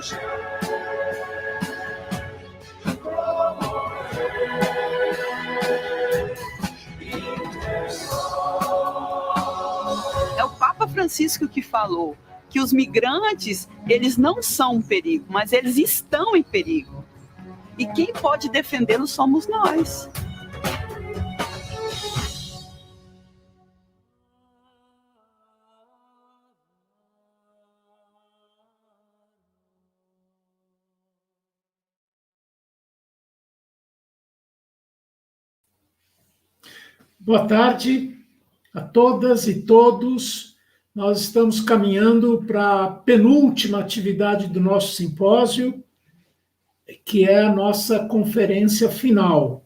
É o Papa Francisco que falou que os migrantes, eles não são um perigo, mas eles estão em perigo. E quem pode defendê-los somos nós. Boa tarde a todas e todos. Nós estamos caminhando para a penúltima atividade do nosso simpósio, que é a nossa conferência final.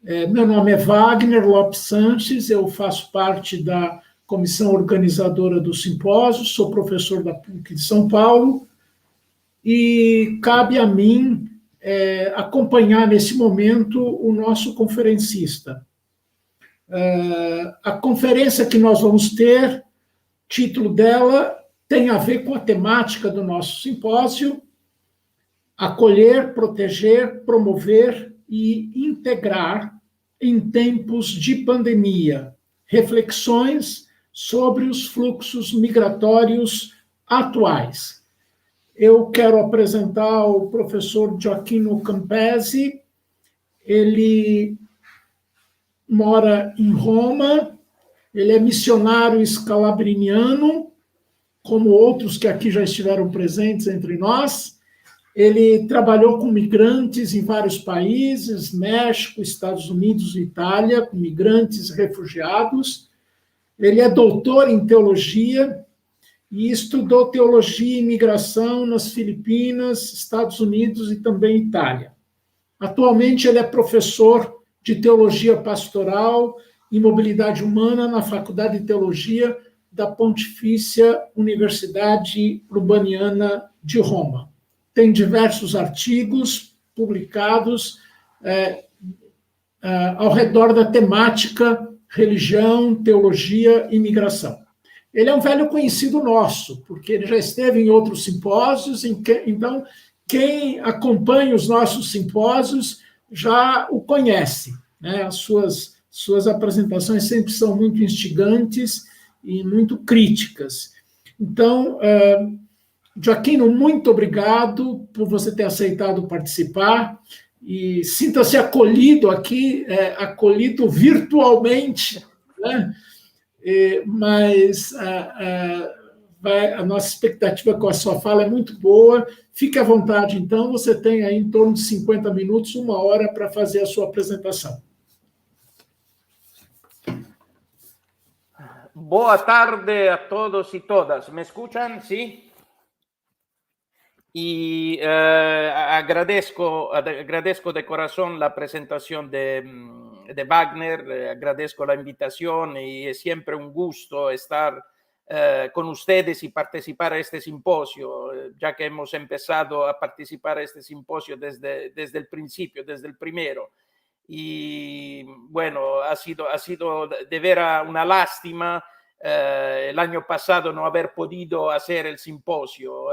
Meu nome é Wagner Lopes Sanches, eu faço parte da comissão organizadora do simpósio, sou professor da PUC de São Paulo, e cabe a mim acompanhar nesse momento o nosso conferencista. A conferência que nós vamos ter, título dela tem a ver com a temática do nosso simpósio: acolher, proteger, promover e integrar em tempos de pandemia, reflexões sobre os fluxos migratórios atuais. Eu quero apresentar o professor Gioacchino Campesi. Ele mora em Roma, ele é missionário escalabriniano, como outros que aqui já estiveram presentes entre nós. Ele trabalhou com migrantes em vários países, México, Estados Unidos e Itália, com migrantes e refugiados. Ele é doutor em teologia e estudou teologia e imigração nas Filipinas, Estados Unidos e também Itália. Atualmente, ele é professor de Teologia Pastoral e Mobilidade Humana na Faculdade de Teologia da Pontifícia Universidade Urbaniana de Roma. Tem diversos artigos publicados ao redor da temática religião, teologia e migração. Ele é um velho conhecido nosso, porque ele já esteve em outros simpósios, então quem acompanha os nossos simpósios já o conhece, né? As suas apresentações sempre são muito instigantes e muito críticas. Então, Gioacchino, muito obrigado por você ter aceitado participar e sinta-se acolhido aqui, acolhido virtualmente, né? Mas a nossa expectativa com a sua fala é muito boa. Fique à vontade, então, você tem aí em torno de 50 minutos, 1 hora para fazer a sua apresentação. Boa tarde a todos y todas. ¿Me escuchan? Sí. Y agradezco de corazón la presentación de Wagner, agradezco la invitación y es siempre un gusto estar con ustedes y participar a este simposio, ya que hemos empezado a participar a este simposio desde el principio, desde el primero. Y bueno, ha sido de veras una lástima el año pasado no haber podido hacer el simposio.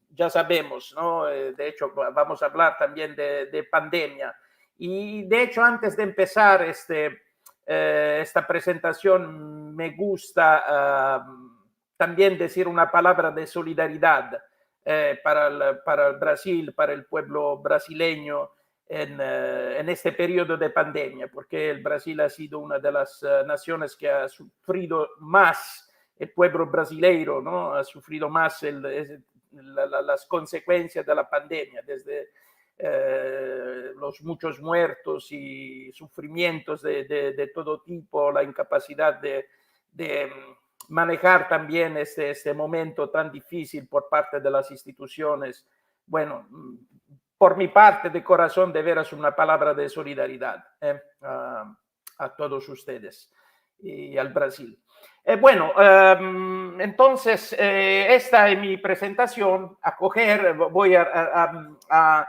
Ya sabemos, ¿no? De hecho, vamos a hablar también de pandemia. Y de hecho, antes de empezar esta presentación, me gusta también decir una palabra de solidaridad para el Brasil, para el pueblo brasileño en este periodo de pandemia, porque el Brasil ha sido una de las naciones que ha sufrido más, el pueblo brasileiro, ¿no? Ha sufrido más las consecuencias de la pandemia, desde los muchos muertos y sufrimientos de todo tipo, la incapacidad de manejar también este momento tan difícil por parte de las instituciones. Bueno, por mi parte, de corazón, de veras una palabra de solidaridad a todos ustedes y al Brasil. Entonces, esta es mi presentación. Voy a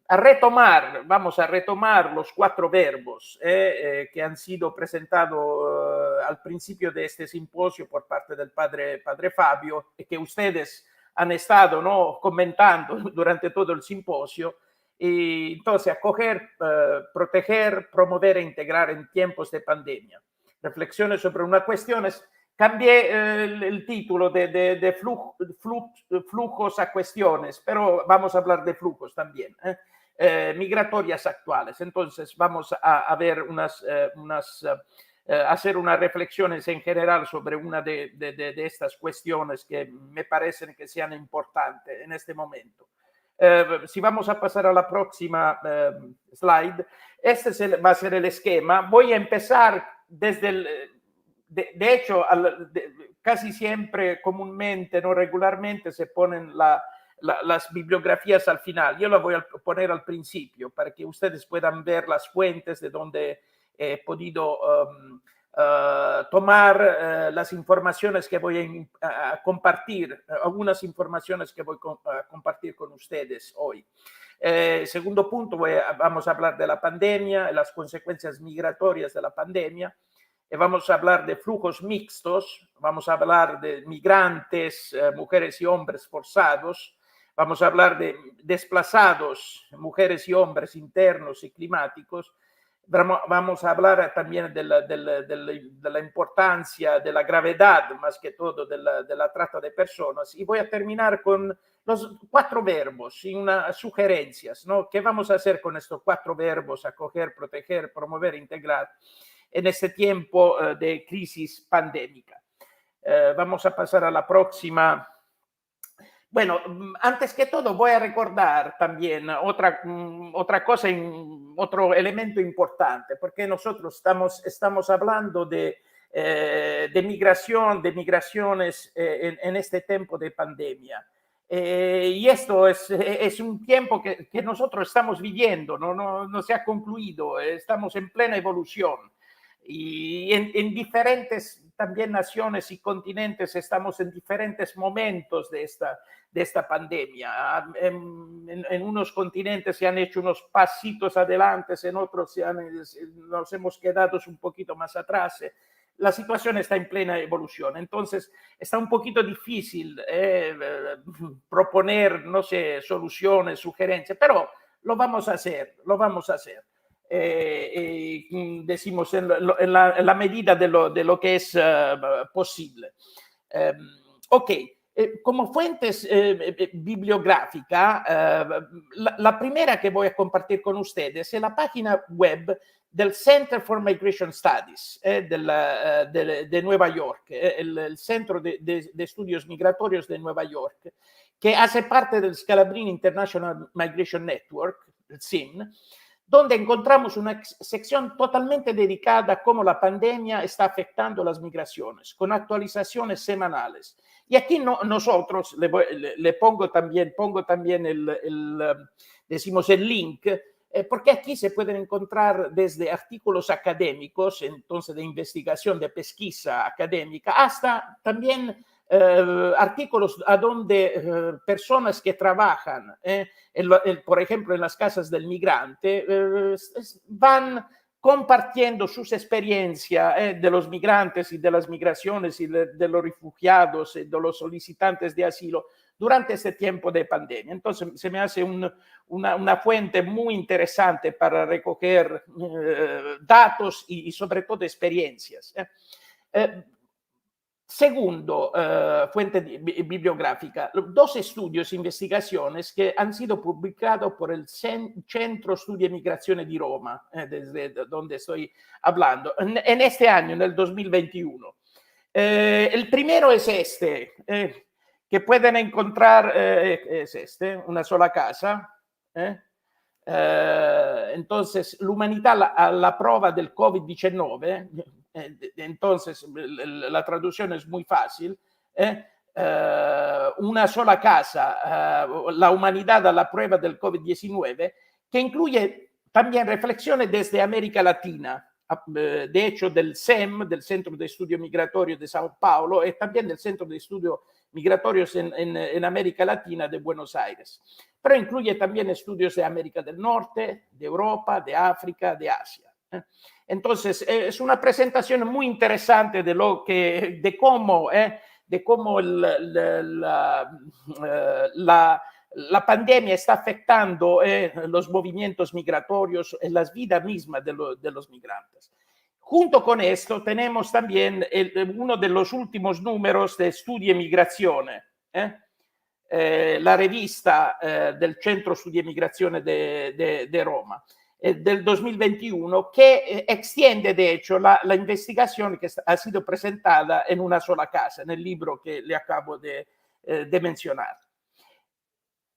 retomar, vamos a retomar los 4 verbos que han sido presentados al principio de este simposio por parte del padre Fabio, y que ustedes han estado, ¿no?, comentando durante todo el simposio. Y entonces, acoger, proteger, promover e integrar en tiempos de pandemia. Reflexiones sobre una cuestión. Cambié el título de flujos a cuestiones, pero vamos a hablar de flujos también, migratorias actuales. Entonces, vamos a ver hacer unas reflexiones en general sobre una de estas cuestiones que me parecen que sean importantes en este momento. Si vamos a pasar a la próxima slide, este va a ser el esquema. Voy a empezar desde de hecho, casi siempre, comúnmente, no regularmente, se ponen las bibliografías al final. Yo la voy a poner al principio para que ustedes puedan ver las fuentes de donde he podido tomar las informaciones que voy a compartir, algunas informaciones que voy a compartir con ustedes hoy. Segundo punto, vamos a hablar de la pandemia, las consecuencias migratorias de la pandemia. Vamos a hablar de flujos mixtos, vamos a hablar de migrantes, mujeres y hombres forzados, vamos a hablar de desplazados, mujeres y hombres internos y climáticos. Vamos a hablar también de la importancia, de la gravedad, más que todo, de la trata de personas. Y voy a terminar con los 4 verbos y unas sugerencias, ¿no? ¿Qué vamos a hacer con estos 4 verbos? Acoger, proteger, promover, integrar en este tiempo de crisis pandémica. Vamos a pasar a la próxima. Bueno, antes que todo voy a recordar también otra cosa, otro elemento importante, porque nosotros estamos hablando de migración, de migraciones en este tiempo de pandemia. Y esto es un tiempo que nosotros estamos viviendo, no se ha concluido, estamos en plena evolución. Y en diferentes también naciones y continentes estamos en diferentes momentos de esta pandemia. En unos continentes se han hecho unos pasitos adelante, en otros nos hemos quedado un poquito más atrás. La situación está en plena evolución, entonces está un poquito difícil proponer, no sé, soluciones, sugerencias, pero lo vamos a hacer. Decimos en la medida de lo que es posible. Ok, como fuentes bibliográfica, la primera que voy a compartir con ustedes es la página web del Center for Migration Studies de Nueva York, el Centro de Estudios Migratorios de Nueva York, que hace parte del Scalabrini International Migration Network, el CIM, donde encontramos una sección totalmente dedicada a cómo la pandemia está afectando las migraciones, con actualizaciones semanales. Y aquí nosotros le pongo también decimos el link, porque aquí se pueden encontrar desde artículos académicos, entonces de investigación, de pesquisa académica, hasta también artículos a donde personas que trabajan, por ejemplo, en las casas del migrante, van compartiendo sus experiencias de los migrantes y de las migraciones y de los refugiados y de los solicitantes de asilo durante este tiempo de pandemia. Entonces, se me hace una fuente muy interesante para recoger datos y sobre todo experiencias. Segundo, fuente bibliográfica, 2 estudios e investigaciones que han sido publicados por el Centro Studi e Migrazione di Roma, desde donde estoy hablando, en este año, en el 2021. El primero es este, que pueden encontrar, es este, una sola casa. Entonces, l'umanità alla prova del COVID-19, entonces la traducción es muy fácil, una sola casa, la humanidad a la prueba del COVID-19, que incluye también reflexiones desde América Latina, de hecho del CEM, del Centro de Estudio Migratorio de Sao Paulo, y también del Centro de Estudio Migratorios en América Latina de Buenos Aires, pero incluye también estudios de América del Norte, de Europa, de África, de Asia. Entonces, es una presentación muy interesante de cómo de cómo la pandemia está afectando los movimientos migratorios, las vidas mismas de los migrantes. Junto con esto tenemos también uno de los últimos números de Studi e Migrazione, la revista del Centro Studi e Migrazione de Roma, del 2021, que extiende de hecho la investigación que ha sido presentada en una sola casa, en el libro que le acabo de mencionar.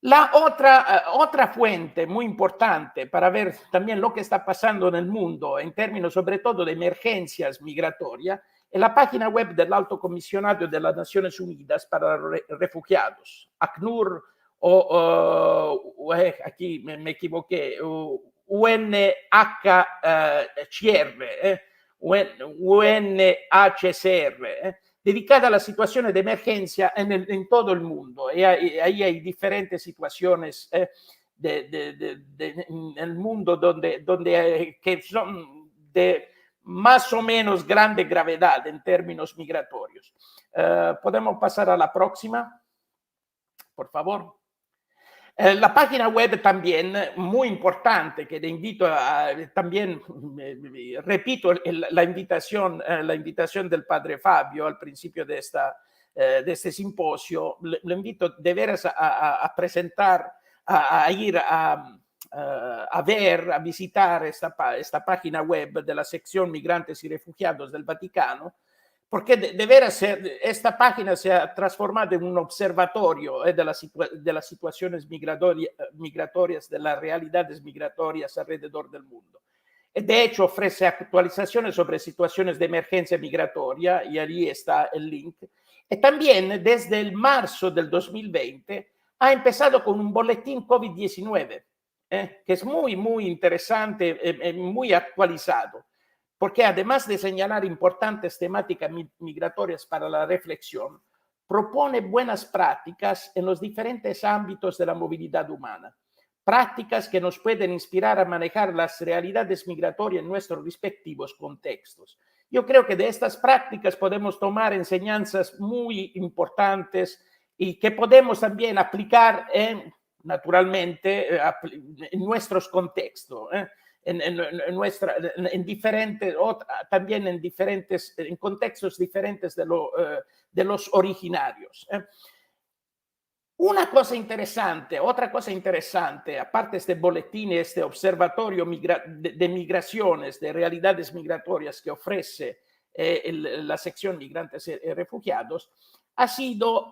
La otra fuente muy importante para ver también lo que está pasando en el mundo en términos sobre todo de emergencias migratorias es la página web del Alto Comisionado de las Naciones Unidas para refugiados, ACNUR o aquí me equivoqué, UNHCR, UNHCR, dedicada a las situaciones de emergencia en todo el mundo. Y ahí hay diferentes situaciones en el mundo que son de más o menos grande gravedad en términos migratorios. ¿Podemos pasar a la próxima? Por favor. La página web también, muy importante, que le invito a también, repito la invitación del padre Fabio al principio de este simposio, lo invito de veras a presentar, a ir a ver, a visitar esta página web de la sección Migrantes y Refugiados del Vaticano, porque de veras esta página se ha transformado en un observatorio de las situaciones migratorias, de las realidades migratorias alrededor del mundo. De hecho, ofrece actualizaciones sobre situaciones de emergencia migratoria, y allí está el link. Y también, desde el marzo del 2020, ha empezado con un boletín COVID-19, que es muy, muy interesante, muy actualizado, porque además de señalar importantes temáticas migratorias para la reflexión, propone buenas prácticas en los diferentes ámbitos de la movilidad humana, prácticas que nos pueden inspirar a manejar las realidades migratorias en nuestros respectivos contextos. Yo creo que de estas prácticas podemos tomar enseñanzas muy importantes y que podemos también aplicar naturalmente en nuestros contextos. También en contextos diferentes de los originarios. Otra cosa interesante, aparte de este boletín, este observatorio de migraciones, de realidades migratorias que ofrece la sección Migrantes y Refugiados, ha sido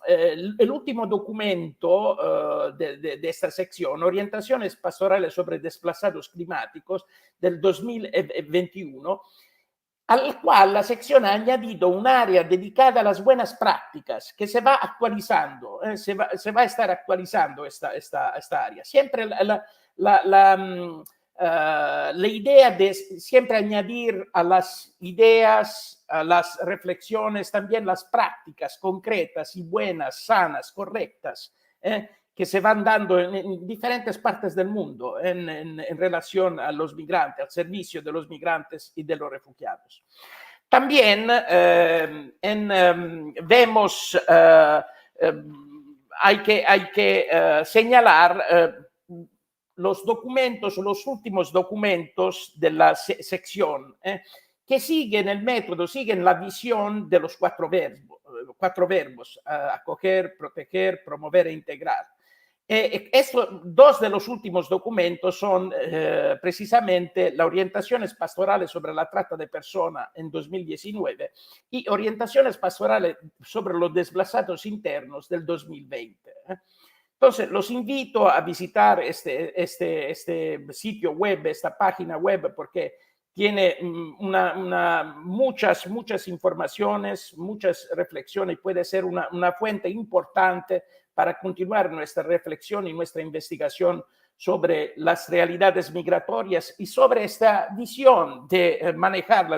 el último documento de esta sección, Orientaciones Pastorales sobre Desplazados Climáticos, del 2021, al cual la sección ha añadido un área dedicada a las buenas prácticas que se va actualizando, se va a estar actualizando esta área. Siempre la idea de siempre añadir a las ideas, a las reflexiones, también las prácticas concretas y buenas, sanas, correctas, que se van dando en diferentes partes del mundo en relación a los migrantes, al servicio de los migrantes y de los refugiados. También vemos, hay que señalar los últimos documentos de la sección, que siguen el método, siguen la visión de los cuatro verbos, acoger, proteger, promover e integrar. Dos de los últimos documentos son precisamente las orientaciones pastorales sobre la trata de personas en 2019 y orientaciones pastorales sobre los desplazados internos del 2020. Entonces, los invito a visitar este sitio web, esta página web, porque tiene muchas informaciones, muchas reflexiones, y puede ser una fuente importante para continuar nuestra reflexión y nuestra investigación sobre las realidades migratorias y sobre esta visión de manejar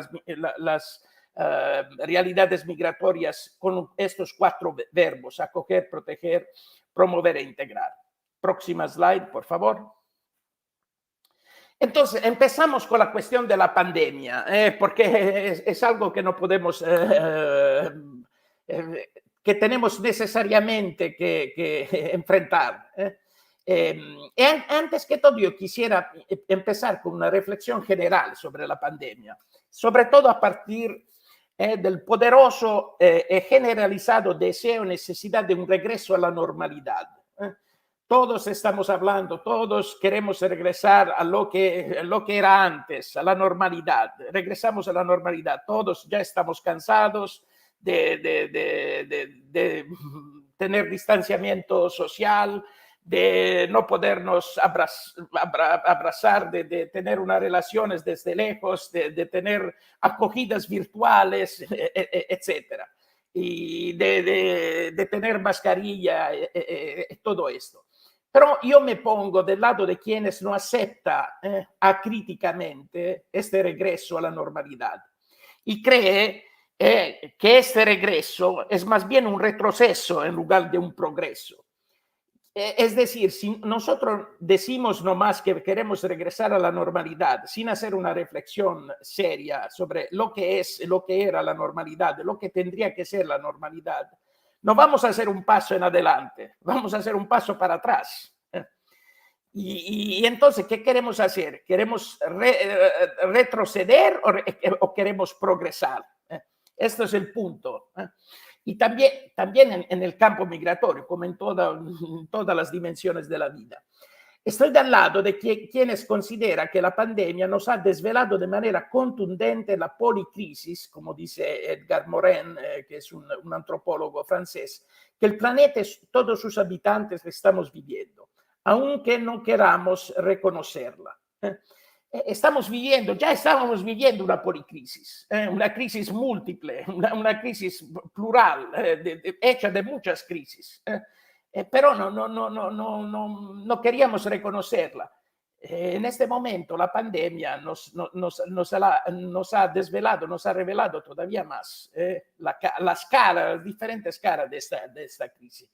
las realidades migratorias con estos cuatro verbos: acoger, proteger, promover e integrar. Próxima slide, por favor. Entonces, empezamos con la cuestión de la pandemia, porque es algo que no podemos, que tenemos necesariamente que enfrentar. Antes que todo, yo quisiera empezar con una reflexión general sobre la pandemia, sobre todo a partir del poderoso y generalizado deseo y necesidad de un regreso a la normalidad. Todos estamos hablando, todos queremos regresar a lo que era antes, a la normalidad. Regresamos a la normalidad. Todos ya estamos cansados de tener distanciamiento social, de no podernos abrazar, de tener unas relaciones desde lejos, de tener acogidas virtuales, etcétera. Y de tener mascarilla, todo esto. Pero yo me pongo del lado de quienes no aceptan acríticamente este regreso a la normalidad y cree que este regreso es más bien un retroceso en lugar de un progreso. Es decir, si nosotros decimos nomás que queremos regresar a la normalidad sin hacer una reflexión seria sobre lo que era la normalidad, lo que tendría que ser la normalidad, no vamos a hacer un paso en adelante, vamos a hacer un paso para atrás. Y entonces, ¿qué queremos hacer? ¿Queremos retroceder o queremos progresar? Este es el punto. Y también en el campo migratorio, como en todas las dimensiones de la vida. Estoy del lado de quienes consideran que la pandemia nos ha desvelado de manera contundente la policrisis, como dice Edgar Morin, que es un antropólogo francés, que el planeta y todos sus habitantes estamos viviendo, aunque no queramos reconocerla. Ya estábamos viviendo una policrisis, una crisis múltiple, una crisis plural, hecha de muchas crisis, pero no queríamos reconocerla. En este momento la pandemia nos ha desvelado, nos ha revelado todavía más las diferentes caras de esta crisis.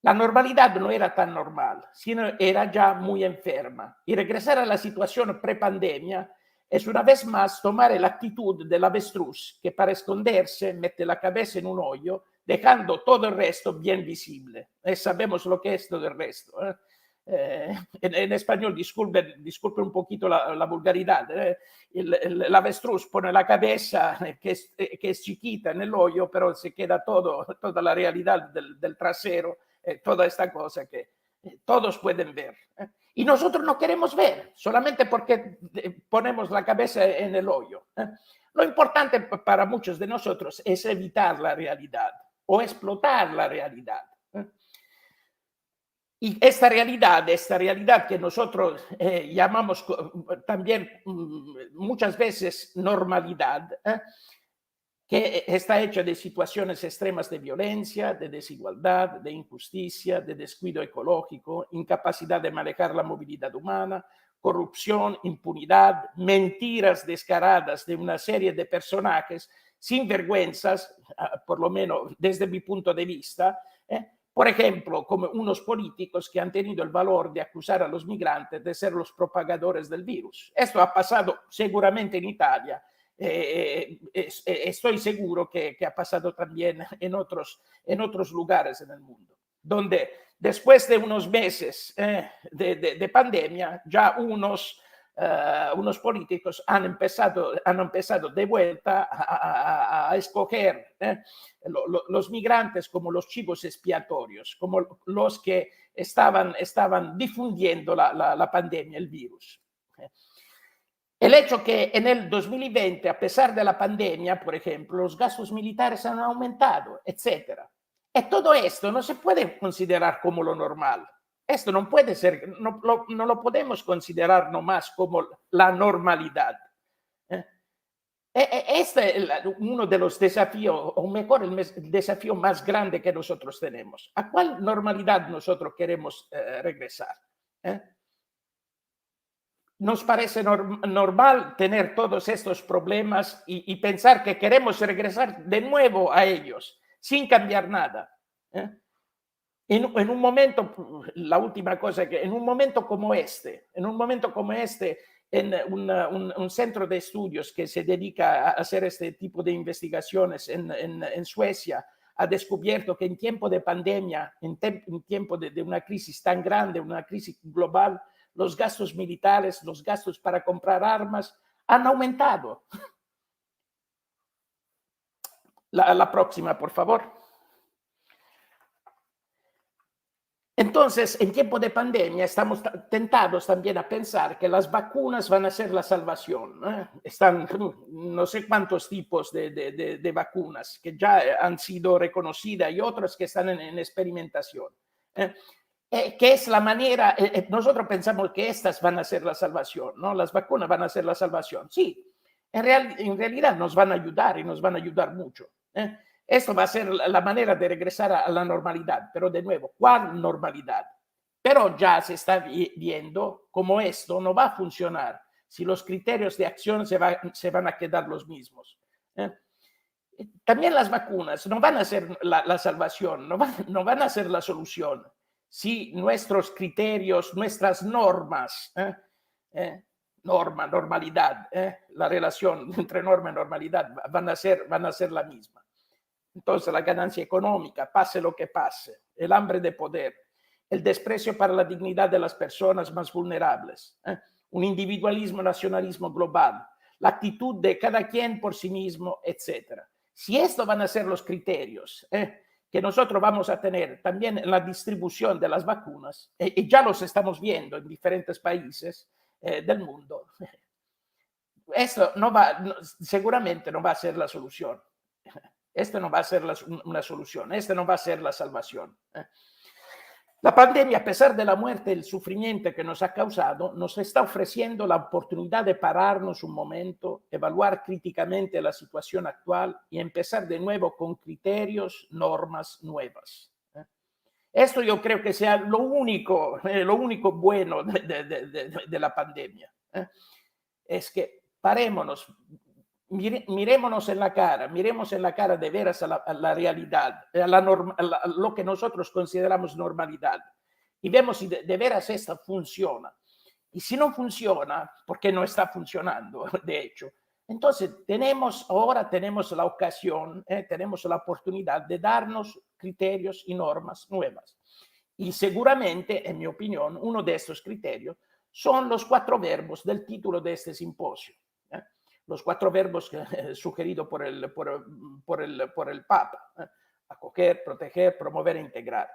La normalidad no era tan normal, sino era ya muy enferma. Y regresar a la situación prepandemia es una vez más tomar la actitud del avestruz que para esconderse mete la cabeza en un hoyo, dejando todo el resto bien visible. Sabemos lo que es todo el resto. En español, disculpe un poquito la vulgaridad. El avestruz pone la cabeza, que es chiquita en el hoyo, pero se queda toda la realidad del trasero. Toda esta cosa que todos pueden ver. Y nosotros no queremos ver, solamente porque ponemos la cabeza en el hoyo. Lo importante para muchos de nosotros es evitar la realidad o explotar la realidad. Y esta realidad que nosotros llamamos también muchas veces normalidad, que está hecha de situaciones extremas de violencia, de desigualdad, de injusticia, de descuido ecológico, incapacidad de manejar la movilidad humana, corrupción, impunidad, mentiras descaradas de una serie de personajes sin vergüenzas, por lo menos desde mi punto de vista, por ejemplo, como unos políticos que han tenido el valor de acusar a los migrantes de ser los propagadores del virus. Esto ha pasado seguramente en Italia. Estoy seguro que ha pasado también en otros lugares en el mundo, donde después de unos meses de pandemia, ya unos políticos han empezado de vuelta a escoger los migrantes como los chivos expiatorios, como los que estaban difundiendo la pandemia, el virus. El hecho que en el 2020, a pesar de la pandemia, por ejemplo, los gastos militares han aumentado, etc. Y todo esto no se puede considerar como lo normal. Esto no puede ser, no lo podemos considerar nomás como la normalidad. Este es uno de los desafíos, o mejor, el desafío más grande que nosotros tenemos. ¿A cuál normalidad nosotros queremos regresar? Nos parece normal tener todos estos problemas y pensar que queremos regresar de nuevo a ellos sin cambiar nada. en un momento, la última cosa, que en un momento como este, en un centro de estudios que se dedica a hacer este tipo de investigaciones en Suecia, ha descubierto que en tiempo de pandemia, en tiempo de una crisis tan grande, una crisis global, los gastos militares, los gastos para comprar armas han aumentado. La próxima, por favor. Entonces, en tiempo de pandemia, estamos tentados también a pensar que las vacunas van a ser la salvación. Están no sé cuántos tipos de vacunas que ya han sido reconocidas y otras que están en experimentación. Que es la manera, nosotros pensamos que estas van a ser la salvación, ¿no? Las vacunas van a ser la salvación. Sí, en realidad nos van a ayudar y nos van a ayudar mucho. Esto va a ser la manera de regresar a la normalidad, pero de nuevo, ¿cuál normalidad? Pero ya se está viendo cómo esto no va a funcionar si los criterios de acción se van a quedar los mismos. También las vacunas no van a ser la salvación, no van a ser la solución si nuestros criterios, nuestras normas, normalidad, la relación entre norma y normalidad van a ser la misma. Entonces, la ganancia económica, pase lo que pase, el hambre de poder, el desprecio para la dignidad de las personas más vulnerables, un individualismo, nacionalismo global, la actitud de cada quien por sí mismo, etc. Si esto van a ser los criterios que nosotros vamos a tener también en la distribución de las vacunas, y ya los estamos viendo en diferentes países del mundo, esto seguramente no va a ser la solución. Este no va a ser una solución, este no va a ser la salvación. La pandemia, a pesar de la muerte y el sufrimiento que nos ha causado, nos está ofreciendo la oportunidad de pararnos un momento, evaluar críticamente la situación actual y empezar de nuevo con criterios, normas nuevas. Esto yo creo que sea lo único bueno de la pandemia. Es que parémonos, mirémonos en la cara, miremos en la cara de veras a la realidad, a lo que nosotros consideramos normalidad, y vemos si de veras esta funciona. Y si no funciona, porque no está funcionando, de hecho, entonces ahora tenemos la ocasión, tenemos la oportunidad de darnos criterios y normas nuevas. Y seguramente, en mi opinión, uno de estos criterios son los 4 verbos del título de este simposio. Los 4 verbos sugeridos por el Papa: acoger, proteger, promover e integrar,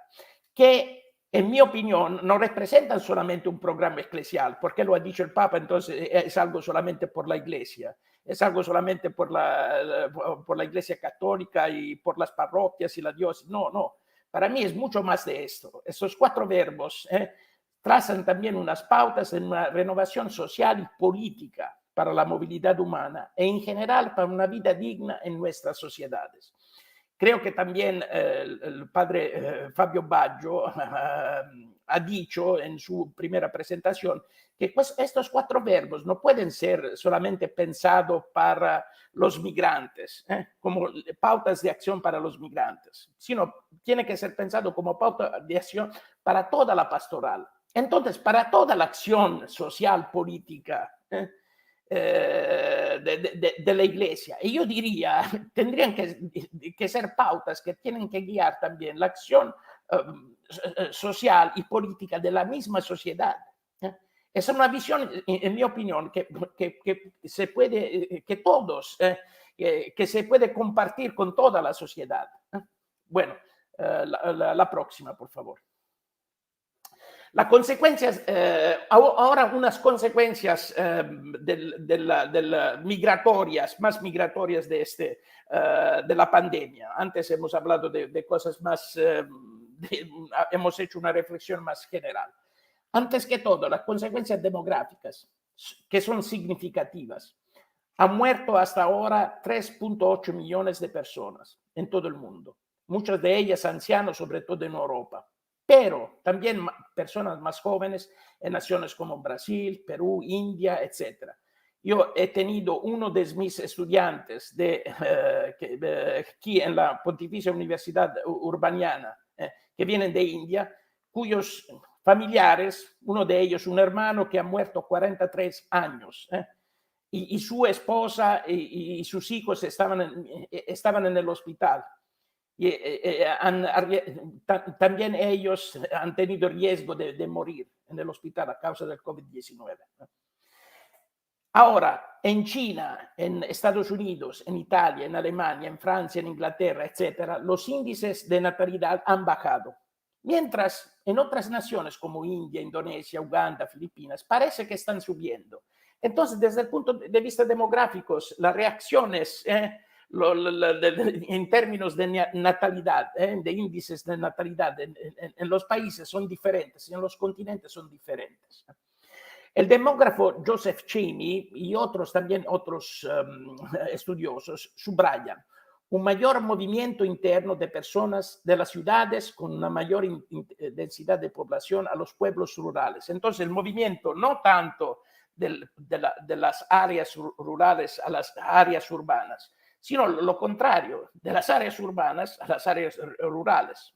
que en mi opinión no representan solamente un programa eclesial, porque lo ha dicho el Papa, entonces es algo solamente por la Iglesia, es algo solamente por la Iglesia católica y por las parroquias y la diócesis. No, para mí es mucho más de esto. Esos 4 verbos trazan también unas pautas en una renovación social y política para la movilidad humana e en general para una vida digna en nuestras sociedades. Creo que también el padre Fabio Baggio ha dicho en su primera presentación que estos 4 verbos no pueden ser solamente pensados para los migrantes, como pautas de acción para los migrantes, sino tiene que ser pensado como pauta de acción para toda la pastoral. Entonces, para toda la acción social, política, de la Iglesia. Y yo diría, tendrían que ser pautas que tienen que guiar también la acción social y política de la misma sociedad. Es una visión, en mi opinión, que se puede, que se puede compartir con toda la sociedad. Bueno, la próxima, por favor. Las consecuencias, ahora unas consecuencias migratorias, más migratorias de la pandemia. Antes hemos hablado de cosas más, hemos hecho una reflexión más general. Antes que todo, las consecuencias demográficas, que son significativas. Han muerto hasta ahora 3.8 millones de personas en todo el mundo, muchas de ellas ancianos, sobre todo en Europa. Pero también personas más jóvenes en naciones como Brasil, Perú, India, etc. Yo he tenido uno de mis estudiantes aquí en la Pontificia Universidad Urbaniana que vienen de India, cuyos familiares, uno de ellos, un hermano que ha muerto 43 años, y su esposa y sus hijos estaban en el hospital. Y también ellos han tenido riesgo de morir en el hospital a causa del COVID-19. Ahora, en China, en Estados Unidos, en Italia, en Alemania, en Francia, en Inglaterra, etcétera, los índices de natalidad han bajado. Mientras en otras naciones como India, Indonesia, Uganda, Filipinas, parece que están subiendo. Entonces, desde el punto de vista demográfico, las reacciones en términos de natalidad, de índices de natalidad en los países son diferentes, en los continentes son diferentes. El demógrafo Joseph Chamy y otros estudiosos subrayan un mayor movimiento interno de personas de las ciudades con una mayor densidad de población a los pueblos rurales. Entonces, el movimiento no tanto de las áreas rurales a las áreas urbanas, sino lo contrario, de las áreas urbanas a las áreas rurales.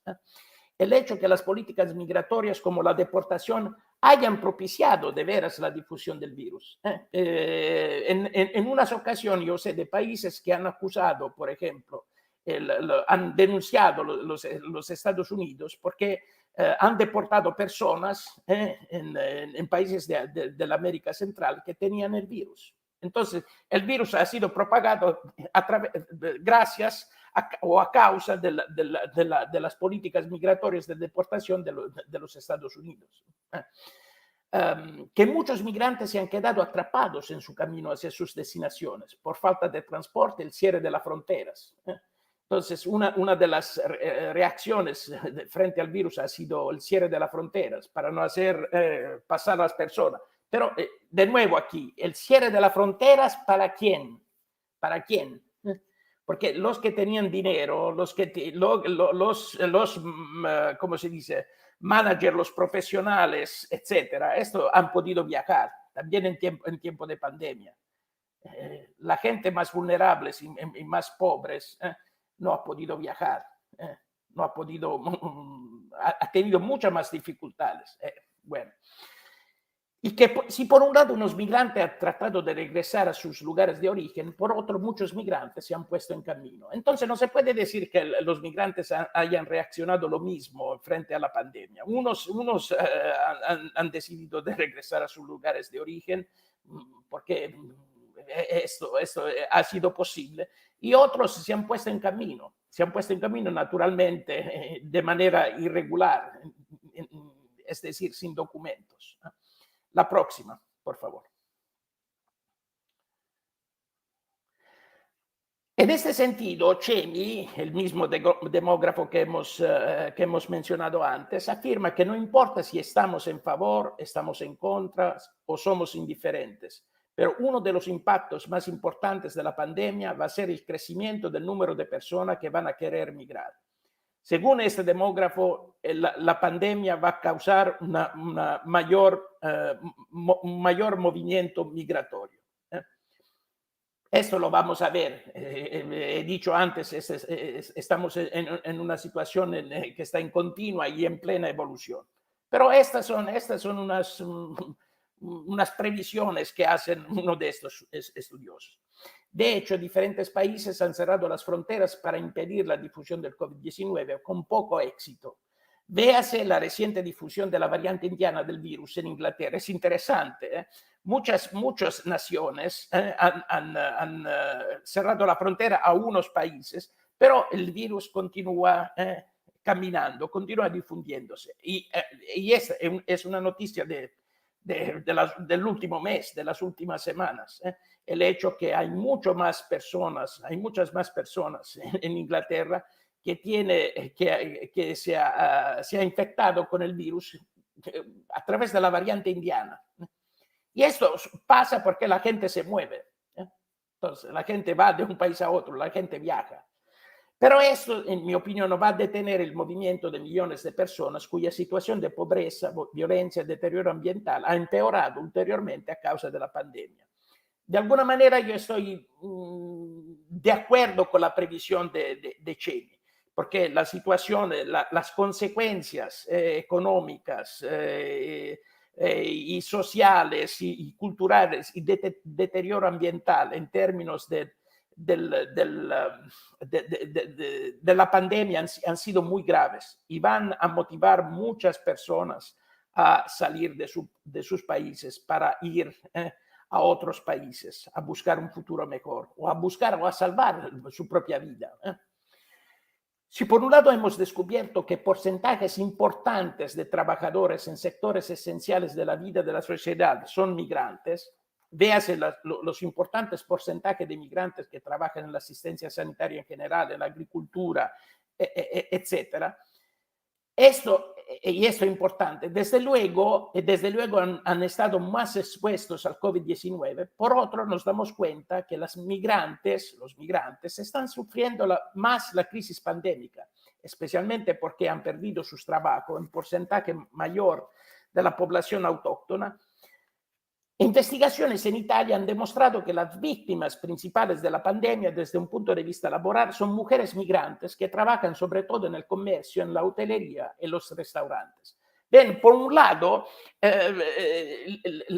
El hecho que las políticas migratorias como la deportación hayan propiciado de veras la difusión del virus. En unas ocasiones yo sé de países que han acusado, por ejemplo, han denunciado los Estados Unidos porque han deportado personas en países de la América Central que tenían el virus. Entonces, el virus ha sido propagado gracias a causa de las políticas migratorias de deportación de los Estados Unidos. Que muchos migrantes se han quedado atrapados en su camino hacia sus destinaciones por falta de transporte, el cierre de las fronteras. Entonces, una de las reacciones frente al virus ha sido el cierre de las fronteras para no hacer pasar a las personas. Pero, de nuevo aquí, el cierre de las fronteras, ¿para quién? ¿Para quién? Porque los que tenían dinero, ¿cómo se dice? Managers, los profesionales, etcétera, esto han podido viajar, también en tiempo de pandemia. La gente más vulnerable y más pobres no ha podido viajar, no ha podido, ha tenido muchas más dificultades. Bueno. Y que si por un lado unos migrantes han tratado de regresar a sus lugares de origen, por otro muchos migrantes se han puesto en camino. Entonces no se puede decir que los migrantes hayan reaccionado lo mismo frente a la pandemia. Unos han decidido de regresar a sus lugares de origen porque esto ha sido posible, y otros se han puesto en camino naturalmente de manera irregular, es decir, sin documentos. La próxima, por favor. En este sentido, Chamy, el mismo demógrafo que hemos mencionado antes, afirma que no importa si estamos en favor, estamos en contra o somos indiferentes, pero uno de los impactos más importantes de la pandemia va a ser el crecimiento del número de personas que van a querer migrar. Según este demógrafo, la pandemia va a causar un mayor movimiento migratorio. Esto lo vamos a ver. He dicho antes, estamos en una situación que está en continua y en plena evolución. Pero estas son unas previsiones que hacen uno de estos estudiosos. De hecho, diferentes países han cerrado las fronteras para impedir la difusión del COVID-19 con poco éxito. Véase la reciente difusión de la variante indiana del virus en Inglaterra. Es interesante. Muchas naciones han cerrado la frontera a unos países, pero el virus continúa caminando, continúa difundiéndose. Y es una noticia del último mes, de las últimas semanas. El hecho que hay muchas más personas en Inglaterra que se ha infectado con el virus a través de la variante indiana. Y esto pasa porque la gente se mueve. Entonces, la gente va de un país a otro, la gente viaja. Pero esto, en mi opinión, no va a detener el movimiento de millones de personas cuya situación de pobreza, violencia y deterioro ambiental ha empeorado ulteriormente a causa de la pandemia. De alguna manera yo estoy de acuerdo con la previsión de Chamy, porque la situación, las consecuencias económicas y sociales y culturales y deterioro ambiental en términos de la pandemia han sido muy graves y van a motivar muchas personas a salir de sus países para ir a otros países, a buscar un futuro mejor o a buscar o a salvar su propia vida. Si por un lado hemos descubierto que porcentajes importantes de trabajadores en sectores esenciales de la vida de la sociedad son migrantes, véase los importantes porcentajes de migrantes que trabajan en la asistencia sanitaria en general, en la agricultura, etcétera. Esto es importante. Desde luego han estado más expuestos al COVID-19. Por otro, nos damos cuenta que los migrantes están sufriendo más la crisis pandémica, especialmente porque han perdido sus trabajos en porcentaje mayor de la población autóctona. Investigaciones en Italia han demostrado que las víctimas principales de la pandemia desde un punto de vista laboral son mujeres migrantes que trabajan sobre todo en el comercio, en la hotelería y los restaurantes. Bien, por un lado,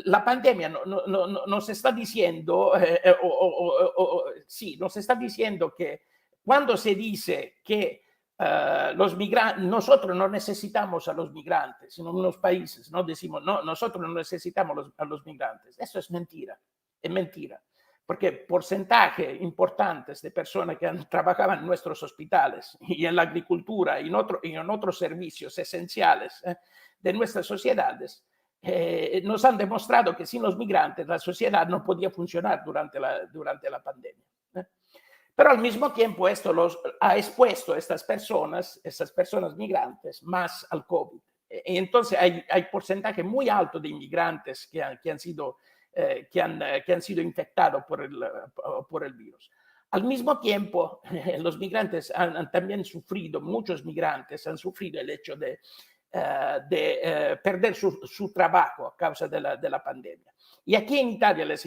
la pandemia nos está diciendo, nos está diciendo que cuando se dice que los migrantes, nosotros no necesitamos a los migrantes, en unos países no decimos, no, nosotros no necesitamos a los migrantes. Eso es mentira, porque porcentaje importantes de personas que trabajaban en nuestros hospitales y en la agricultura y en otros servicios esenciales de nuestras sociedades nos han demostrado que sin los migrantes la sociedad no podía funcionar durante la pandemia. Pero al mismo tiempo esto ha expuesto a estas personas migrantes más al COVID. Y entonces hay porcentaje muy alto de inmigrantes que han sido infectados por el virus. Al mismo tiempo, los migrantes han también sufrido, muchos migrantes han sufrido el hecho de perder su trabajo a causa de la pandemia. Y aquí en Italia las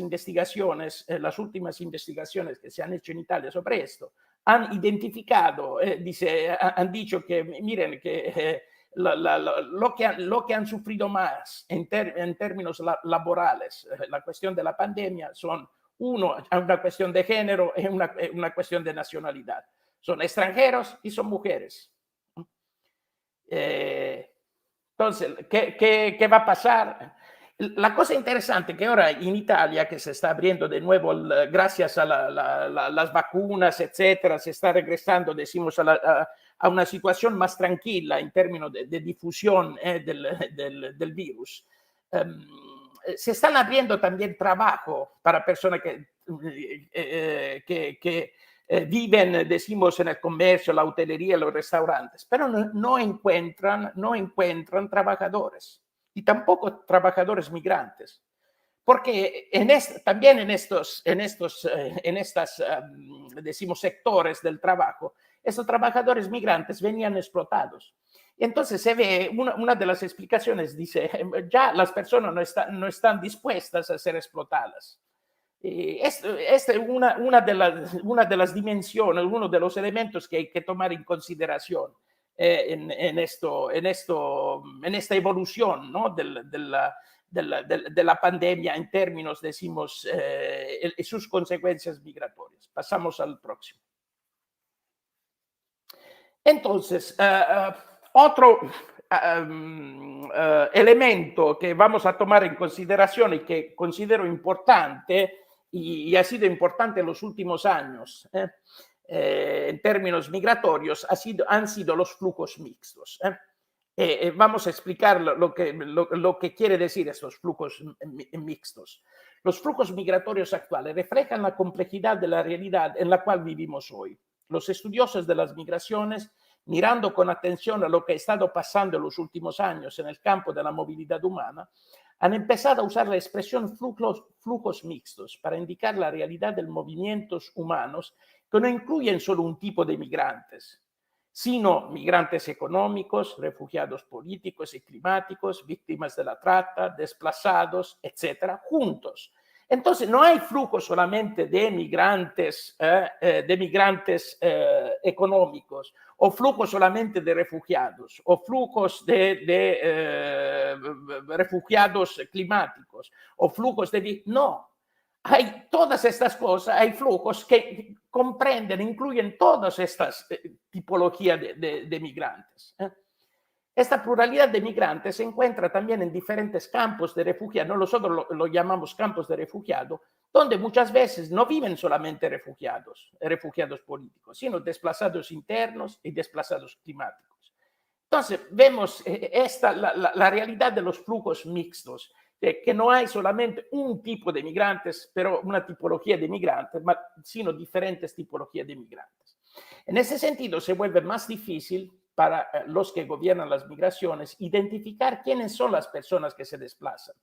últimas investigaciones que se han hecho en Italia sobre esto, han identificado, han dicho que, miren, que lo que han sufrido más en términos laborales, la cuestión de la pandemia, son una cuestión de género y una cuestión de nacionalidad. Son extranjeros y son mujeres. Entonces, ¿qué va a pasar? La cosa interesante que ahora en Italia, que se está abriendo de nuevo gracias a las vacunas, etcétera, se está regresando, decimos, a una situación más tranquila en términos de difusión del virus. Se están abriendo también trabajo para personas que viven, decimos, en el comercio, la hotelería, los restaurantes, pero no encuentran trabajadores y tampoco trabajadores migrantes, porque también en estos decimos, sectores del trabajo, estos trabajadores migrantes venían explotados. Y entonces se ve, una de las explicaciones dice, ya las personas no están dispuestas a ser explotadas. Esta es una de las dimensiones, uno de los elementos que hay que tomar en consideración en esta evolución, ¿no? de la pandemia en términos, decimos, sus consecuencias migratorias. Pasamos al próximo. Entonces, otro elemento que vamos a tomar en consideración y que considero importante, y ha sido importante en los últimos años, en términos migratorios, han sido los flujos mixtos. Vamos a explicar lo que quiere decir estos flujos mixtos. Los flujos migratorios actuales reflejan la complejidad de la realidad en la cual vivimos hoy. Los estudiosos de las migraciones, mirando con atención a lo que ha estado pasando en los últimos años en el campo de la movilidad humana, han empezado a usar la expresión flujos mixtos para indicar la realidad de movimientos humanos que no incluyen solo un tipo de migrantes, sino migrantes económicos, refugiados políticos y climáticos, víctimas de la trata, desplazados, etcétera, juntos, Entonces, no hay flujo solamente de migrantes económicos, o flujo solamente de refugiados, o flujos de refugiados climáticos, o flujos de... No, hay todas estas cosas, hay flujos que comprenden, incluyen todas estas tipologías de migrantes. Esta pluralidad de migrantes se encuentra también en diferentes campos de refugiados, nosotros lo llamamos campos de refugiados, donde muchas veces no viven solamente refugiados políticos, sino desplazados internos y desplazados climáticos. Entonces, vemos la realidad de los flujos mixtos, que no hay solamente un tipo de migrantes, pero una tipología de migrantes, sino diferentes tipologías de migrantes. En ese sentido, se vuelve más difícil para los que gobiernan las migraciones identificar quiénes son las personas que se desplazan,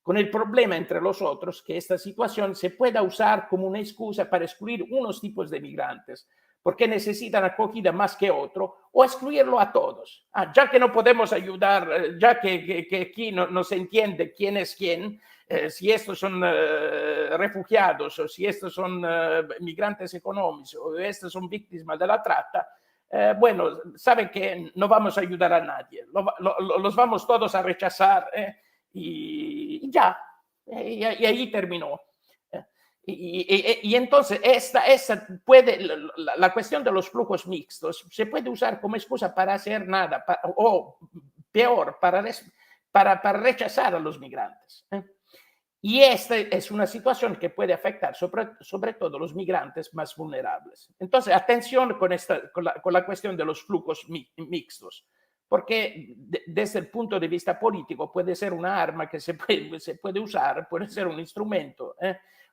con el problema entre los otros que esta situación se pueda usar como una excusa para excluir unos tipos de migrantes porque necesitan acogida más que otro, o excluirlo a todos. Ya que no podemos ayudar, ya que aquí no se entiende quién es quién, si estos son refugiados o si estos son migrantes económicos o estos son víctimas de la trata, bueno, saben que no vamos a ayudar a nadie, los vamos todos a rechazar y ya, y ahí terminó. Y entonces la cuestión de los flujos mixtos se puede usar como excusa para hacer nada, o peor, para rechazar a los migrantes. Y esta es una situación que puede afectar sobre todo los migrantes más vulnerables. Entonces, atención con la cuestión de los flujos mixtos, porque desde el punto de vista político puede ser una arma que se puede usar, puede ser un instrumento,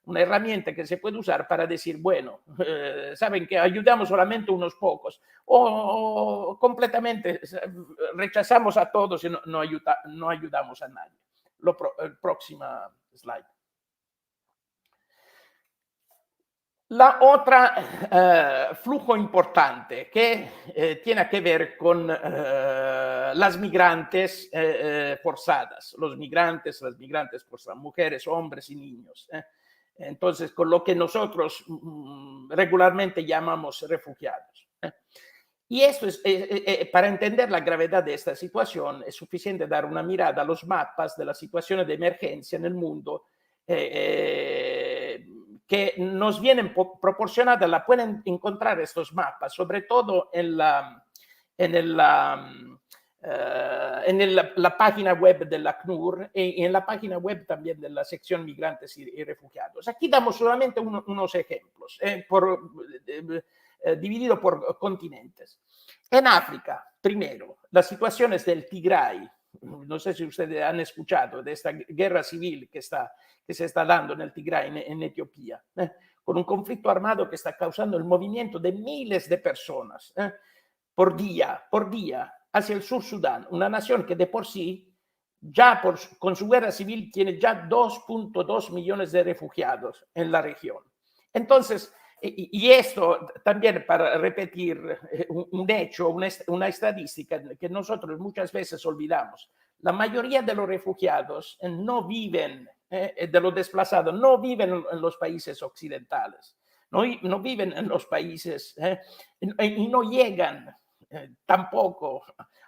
una herramienta que se puede usar para decir, bueno, saben que ayudamos solamente unos pocos, o completamente rechazamos a todos y no ayudamos a nadie. Próxima slide. La otra flujo importante que tiene que ver con las migrantes forzadas, las migrantes forzadas, mujeres, hombres y niños. Entonces, con lo que nosotros regularmente llamamos refugiados. Y esto para entender la gravedad de esta situación es suficiente dar una mirada a los mapas de la situación de emergencia en el mundo que nos vienen proporcionadas. La pueden encontrar estos mapas, sobre todo en la página web de la ACNUR y en la página web también de la sección Migrantes y Refugiados. Aquí damos solamente unos ejemplos, dividido por continentes. En África, primero, las situaciones del Tigray. No sé si ustedes han escuchado de esta guerra civil que se está dando en el Tigray, en Etiopía, con un conflicto armado que está causando el movimiento de miles de personas por día hacia el sur Sudán, una nación que de por sí, ya con su guerra civil, tiene ya 2.2 millones de refugiados en la región. Entonces, y esto también para repetir un hecho, una estadística que nosotros muchas veces olvidamos. La mayoría de los refugiados no viven, de los desplazados, no viven en los países occidentales, no viven en los países y no llegan tampoco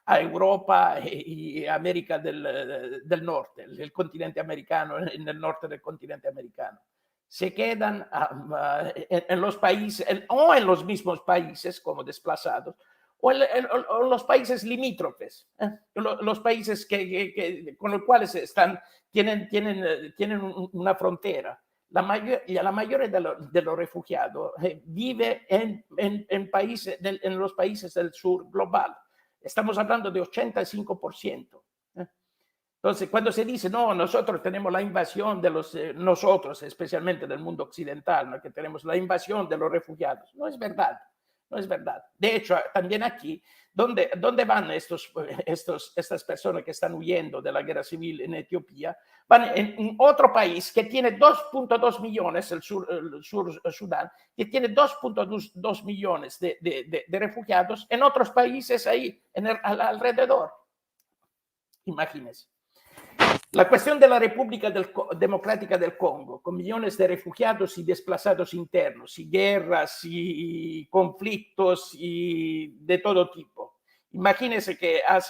a Europa y América del Norte, el continente americano, en el norte del continente americano. Se quedan en los países, o en los mismos países como desplazados, o en los países limítrofes, los países con los cuales tienen una frontera. La mayoría de los refugiados vive en los países del sur global. Estamos hablando de 85%. Entonces, cuando se dice, no, nosotros tenemos la invasión de nosotros, especialmente del mundo occidental, ¿no?, que tenemos la invasión de los refugiados, no es verdad, no es verdad. De hecho, también aquí, ¿dónde van estas personas que están huyendo de la guerra civil en Etiopía? Van en otro país que tiene 2.2 millones, el sur Sudán, que tiene 2.2 millones de refugiados en otros países ahí, alrededor. Imagínense. La cuestión de la República Democrática del Congo, con millones de refugiados y desplazados internos, y guerras, y conflictos, y de todo tipo. Imagínense que al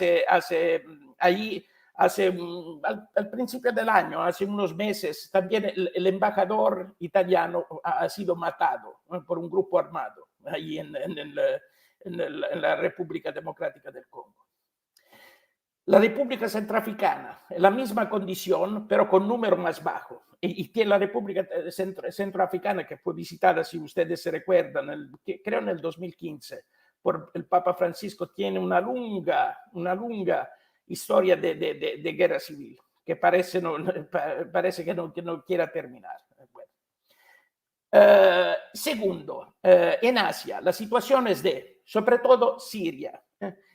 principio del año, hace unos meses, también el embajador italiano ha sido matado por un grupo armado ahí en la República Democrática del Congo. La República Centroafricana, en la misma condición, pero con número más bajo. Y tiene la República Centroafricana, que fue visitada, si ustedes se recuerdan, creo en el 2015, por el Papa Francisco, tiene una lunga historia de guerra civil, que parece que no quiera terminar. Bueno. Segundo, en Asia, la situación es sobre todo Siria.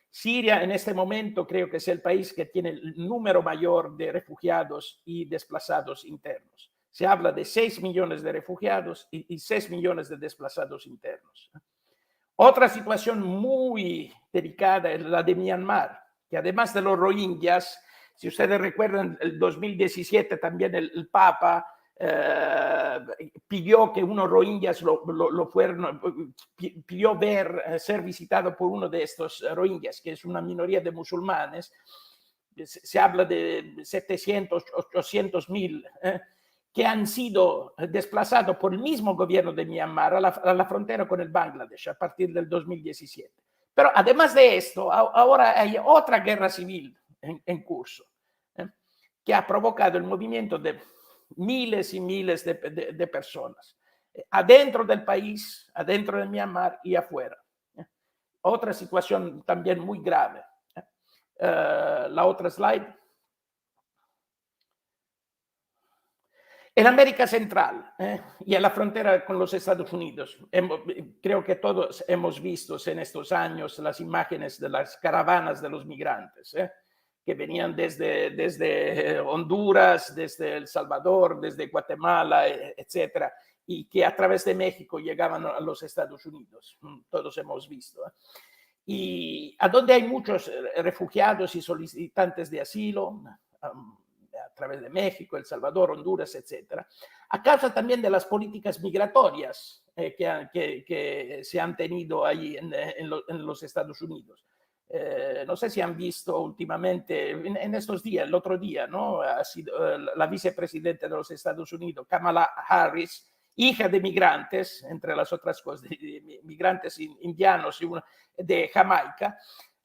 Siria en este momento creo que es el país que tiene el número mayor de refugiados y desplazados internos. Se habla de 6 millones de refugiados y 6 millones de desplazados internos. Otra situación muy delicada es la de Myanmar, que además de los rohingyas, si ustedes recuerdan, en el 2017 también el Papa pidió que unos rohingyas pidió ser visitado por uno de estos rohingyas, que es una minoría de musulmanes. Se habla de 700, 800 mil que han sido desplazados por el mismo gobierno de Myanmar a la frontera con el Bangladesh a partir del 2017. Pero además de esto, ahora hay otra guerra civil en curso, que ha provocado el movimiento de miles y miles de personas, adentro del país, adentro de Myanmar y afuera. Otra situación también muy grave. La otra slide. En América Central y en la frontera con los Estados Unidos, creo que todos hemos visto en estos años las imágenes de las caravanas de los migrantes, que venían desde Honduras, desde El Salvador, desde Guatemala, etcétera, y que a través de México llegaban a los Estados Unidos. Todos hemos visto. Y a donde hay muchos refugiados y solicitantes de asilo, a través de México, El Salvador, Honduras, etcétera, a causa también de las políticas migratorias que se han tenido ahí en los Estados Unidos. No sé si han visto últimamente, en estos días, el otro día, ¿no? Ha sido la vicepresidenta de los Estados Unidos, Kamala Harris, hija de migrantes, entre las otras cosas, de migrantes indianos de Jamaica,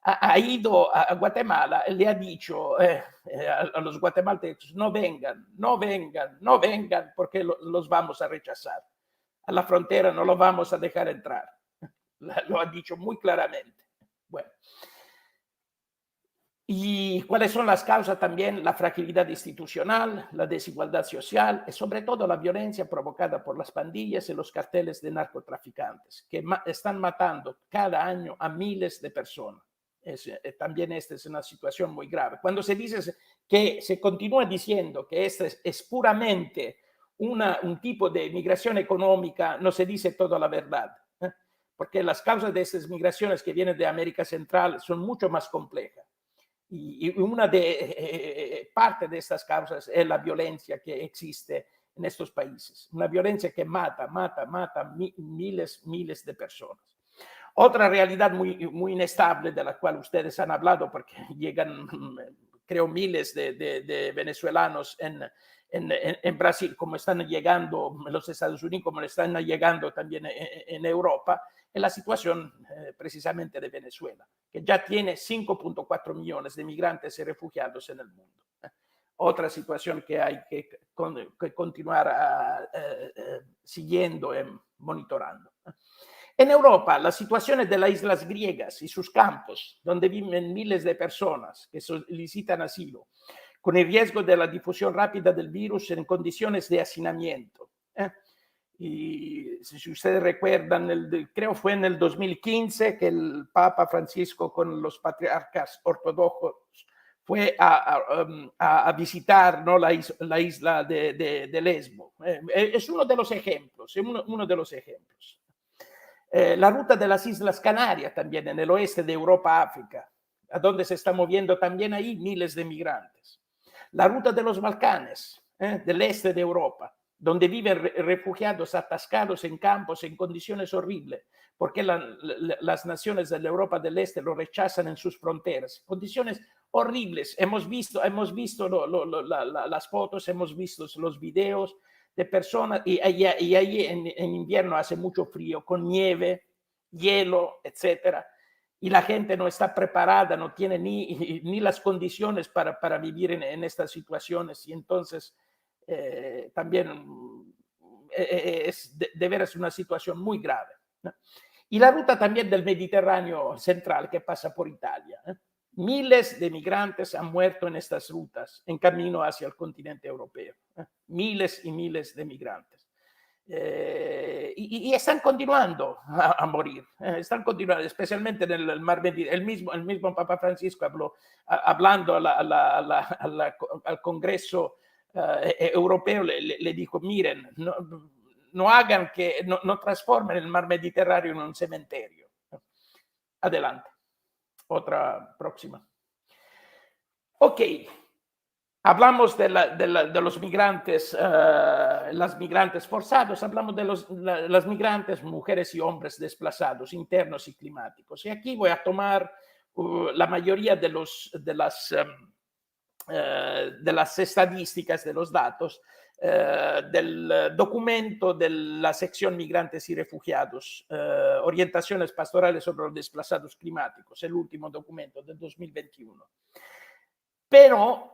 ha ido a Guatemala y le ha dicho a los guatemaltecos, no vengan, porque los vamos a rechazar. A la frontera no los vamos a dejar entrar. Lo ha dicho muy claramente. Bueno. ¿Y cuáles son las causas también? La fragilidad institucional, la desigualdad social y sobre todo la violencia provocada por las pandillas y los carteles de narcotraficantes que están matando cada año a miles de personas. También esta es una situación muy grave. Cuando se dice que se continúa diciendo que esta es puramente un tipo de migración económica, no se dice toda la verdad, porque las causas de estas migraciones que vienen de América Central son mucho más complejas. Y una parte de estas causas es la violencia que existe en estos países. Una violencia que mata miles de personas. Otra realidad muy inestable de la cual ustedes han hablado, porque llegan, creo, miles de venezolanos en Brasil, como están llegando en los Estados Unidos, como están llegando también en Europa, es la situación precisamente de Venezuela, que ya tiene 5.4 millones de migrantes y refugiados en el mundo. Otra situación que hay que continuar siguiendo y monitorando. En Europa, las situaciones de las islas griegas y sus campos, donde viven miles de personas que solicitan asilo, con el riesgo de la difusión rápida del virus en condiciones de hacinamiento. Y si ustedes recuerdan, creo fue en el 2015 que el Papa Francisco con los patriarcas ortodoxos fue a visitar, ¿no?, la isla de Lesbo. Es uno de los ejemplos, la ruta de las Islas Canarias también en el oeste de Europa, África, a donde se están moviendo también ahí miles de migrantes. La ruta de los Balcanes, del este de Europa, donde viven refugiados atascados en campos en condiciones horribles, porque las naciones de la Europa del Este lo rechazan en sus fronteras. Condiciones horribles. Hemos visto las fotos, hemos visto los videos de personas, y ahí en invierno hace mucho frío, con nieve, hielo, etcétera. Y la gente no está preparada, no tiene ni las condiciones para vivir en estas situaciones. Y entonces también es de veras una situación muy grave, ¿no? Y la ruta también del Mediterráneo central que pasa por Italia. Miles de migrantes han muerto en estas rutas en camino hacia el continente europeo. Miles y miles de migrantes. Y están continuando a morir, están continuando, especialmente en el mar Mediterráneo. El mismo Papa Francisco hablando al Congreso europeo, le dijo: miren, no hagan no transformen el mar Mediterráneo en un cementerio. Adelante. Otra próxima. Ok. Hablamos de los migrantes, las migrantes forzados, hablamos de las migrantes, mujeres y hombres desplazados, internos y climáticos. Y aquí voy a tomar la mayoría de las estadísticas, de los datos, del documento de la sección Migrantes y Refugiados, orientaciones pastorales sobre los desplazados climáticos, el último documento del 2021. Pero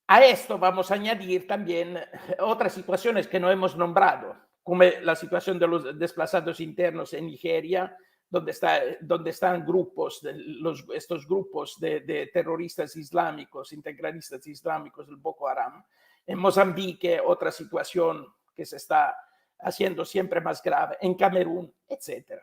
a esto vamos a añadir también otras situaciones que no hemos nombrado, como la situación de los desplazados internos en Nigeria, donde están estos grupos de terroristas islámicos, integralistas islámicos del Boko Haram. En Mozambique, otra situación que se está haciendo siempre más grave, en Camerún, etc.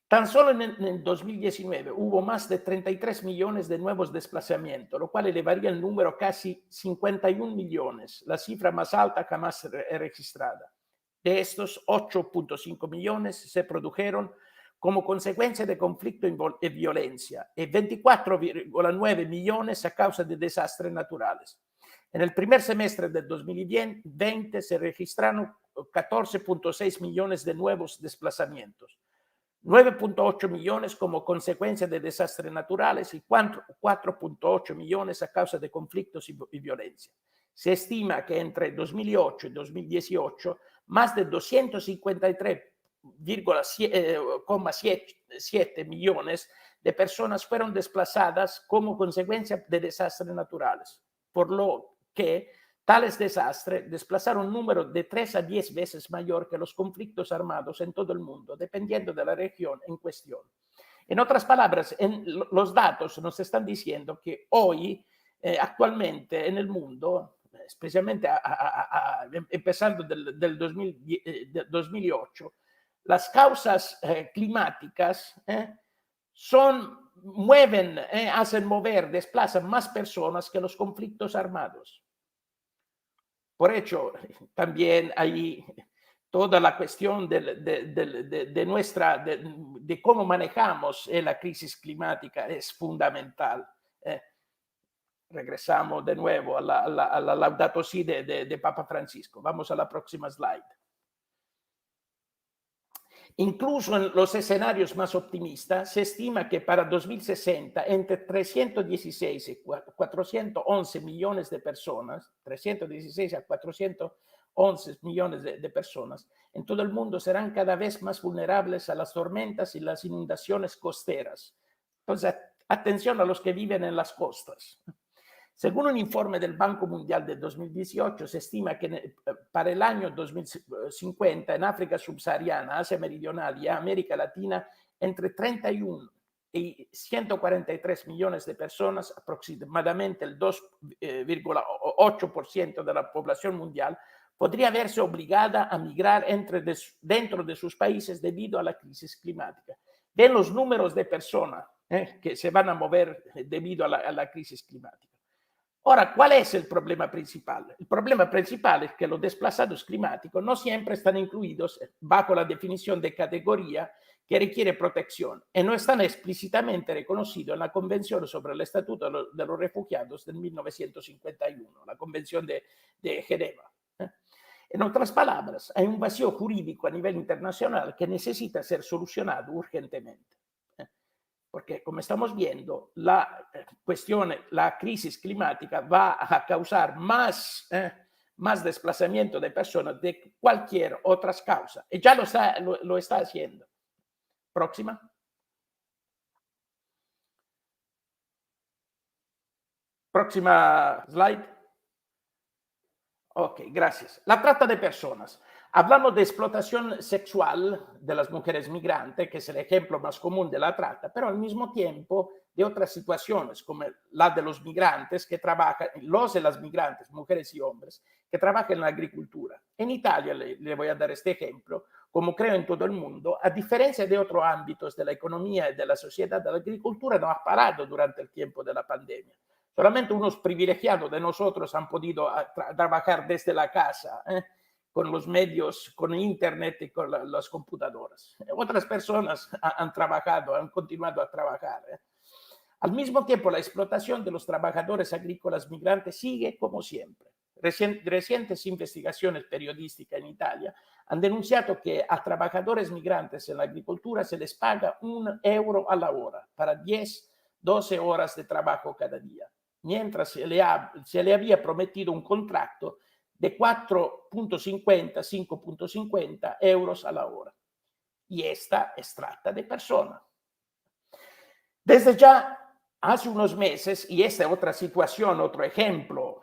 Tan solo en el 2019 hubo más de 33 millones de nuevos desplazamientos, lo cual elevaría el número a casi 51 millones, la cifra más alta jamás registrada. De estos, 8.5 millones se produjeron como consecuencia de conflicto y violencia, y 24,9 millones a causa de desastres naturales. En el primer semestre del 2020 se registraron 14.6 millones de nuevos desplazamientos, 9.8 millones como consecuencia de desastres naturales y 4.8 millones a causa de conflictos y violencia. Se estima que entre 2008 y 2018 más de 253,7 millones de personas fueron desplazadas como consecuencia de desastres naturales, por lo que tales desastres desplazaron un número de 3 a 10 veces mayor que los conflictos armados en todo el mundo, dependiendo de la región en cuestión. En otras palabras, los datos nos están diciendo que hoy, actualmente en el mundo, especialmente empezando del 2008, las causas climáticas mueven, hacen mover, desplazan más personas que los conflictos armados. Por hecho, también hay toda la cuestión de cómo manejamos la crisis climática es fundamental. Regresamos de nuevo a la Laudato Si de Papa Francisco. Vamos a la próxima slide. Incluso en los escenarios más optimistas, se estima que para 2060 entre 316 y 411 millones de personas, 316 a 411 millones de personas en todo el mundo serán cada vez más vulnerables a las tormentas y las inundaciones costeras. Entonces, atención a los que viven en las costas. Según un informe del Banco Mundial de 2018, se estima que para el año 2050 en África subsahariana, Asia Meridional y América Latina, entre 31 y 143 millones de personas, aproximadamente el 2,8% de la población mundial, podría verse obligada a migrar dentro de sus países debido a la crisis climática. Ven los números de personas que se van a mover debido a la crisis climática. Ahora, ¿cuál es el problema principal? El problema principal es que los desplazados climáticos no siempre están incluidos bajo la definición de categoría que requiere protección y no están explícitamente reconocidos en la Convención sobre el Estatuto de los Refugiados del 1951, la Convención de Ginebra. En otras palabras, hay un vacío jurídico a nivel internacional que necesita ser solucionado urgentemente. Porque, como estamos viendo, la crisis climática va a causar más desplazamiento de personas de cualquier otra causa. Y ya lo está haciendo. Próxima. Próxima slide. Ok, gracias. La trata de personas. Hablamos de explotación sexual de las mujeres migrantes, que es el ejemplo más común de la trata, pero al mismo tiempo de otras situaciones, como la de los migrantes que trabajan, los y las migrantes, mujeres y hombres, que trabajan en la agricultura. En Italia, le voy a dar este ejemplo, como creo en todo el mundo, a diferencia de otros ámbitos de la economía y de la sociedad, la agricultura no ha parado durante el tiempo de la pandemia. Solamente unos privilegiados de nosotros han podido trabajar desde la casa, con los medios, con internet y con las computadoras. Otras personas han trabajado, han continuado a trabajar. Al mismo tiempo, la explotación de los trabajadores agrícolas migrantes sigue como siempre. Recientes investigaciones periodísticas en Italia han denunciado que a trabajadores migrantes en la agricultura se les paga €1 a la hora para 10, 12 horas de trabajo cada día, mientras se le había prometido un contrato de 4,50, 5,50 euros a la hora. Y esta es trata de personas. Desde ya hace unos meses, y esta es otra situación, otro ejemplo,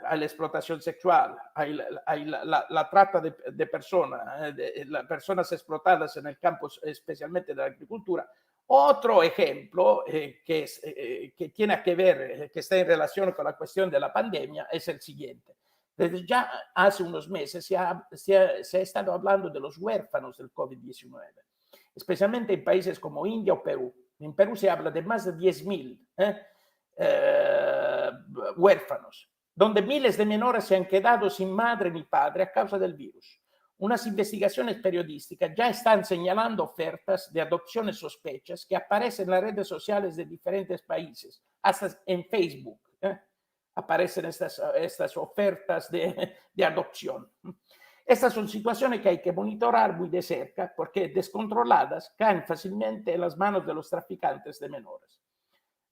a la explotación sexual, hay la trata de personas, las personas explotadas en el campo, especialmente de la agricultura. Otro ejemplo que tiene que ver, que está en relación con la cuestión de la pandemia, es el siguiente. Desde ya hace unos meses se ha estado hablando de los huérfanos del COVID-19, especialmente en países como India o Perú. En Perú se habla de más de 10.000 huérfanos, donde miles de menores se han quedado sin madre ni padre a causa del virus. Unas investigaciones periodísticas ya están señalando ofertas de adopciones sospechas que aparecen en las redes sociales de diferentes países, hasta en Facebook. Aparecen estas ofertas de adopción. Estas son situaciones que hay que monitorar muy de cerca porque descontroladas caen fácilmente en las manos de los traficantes de menores.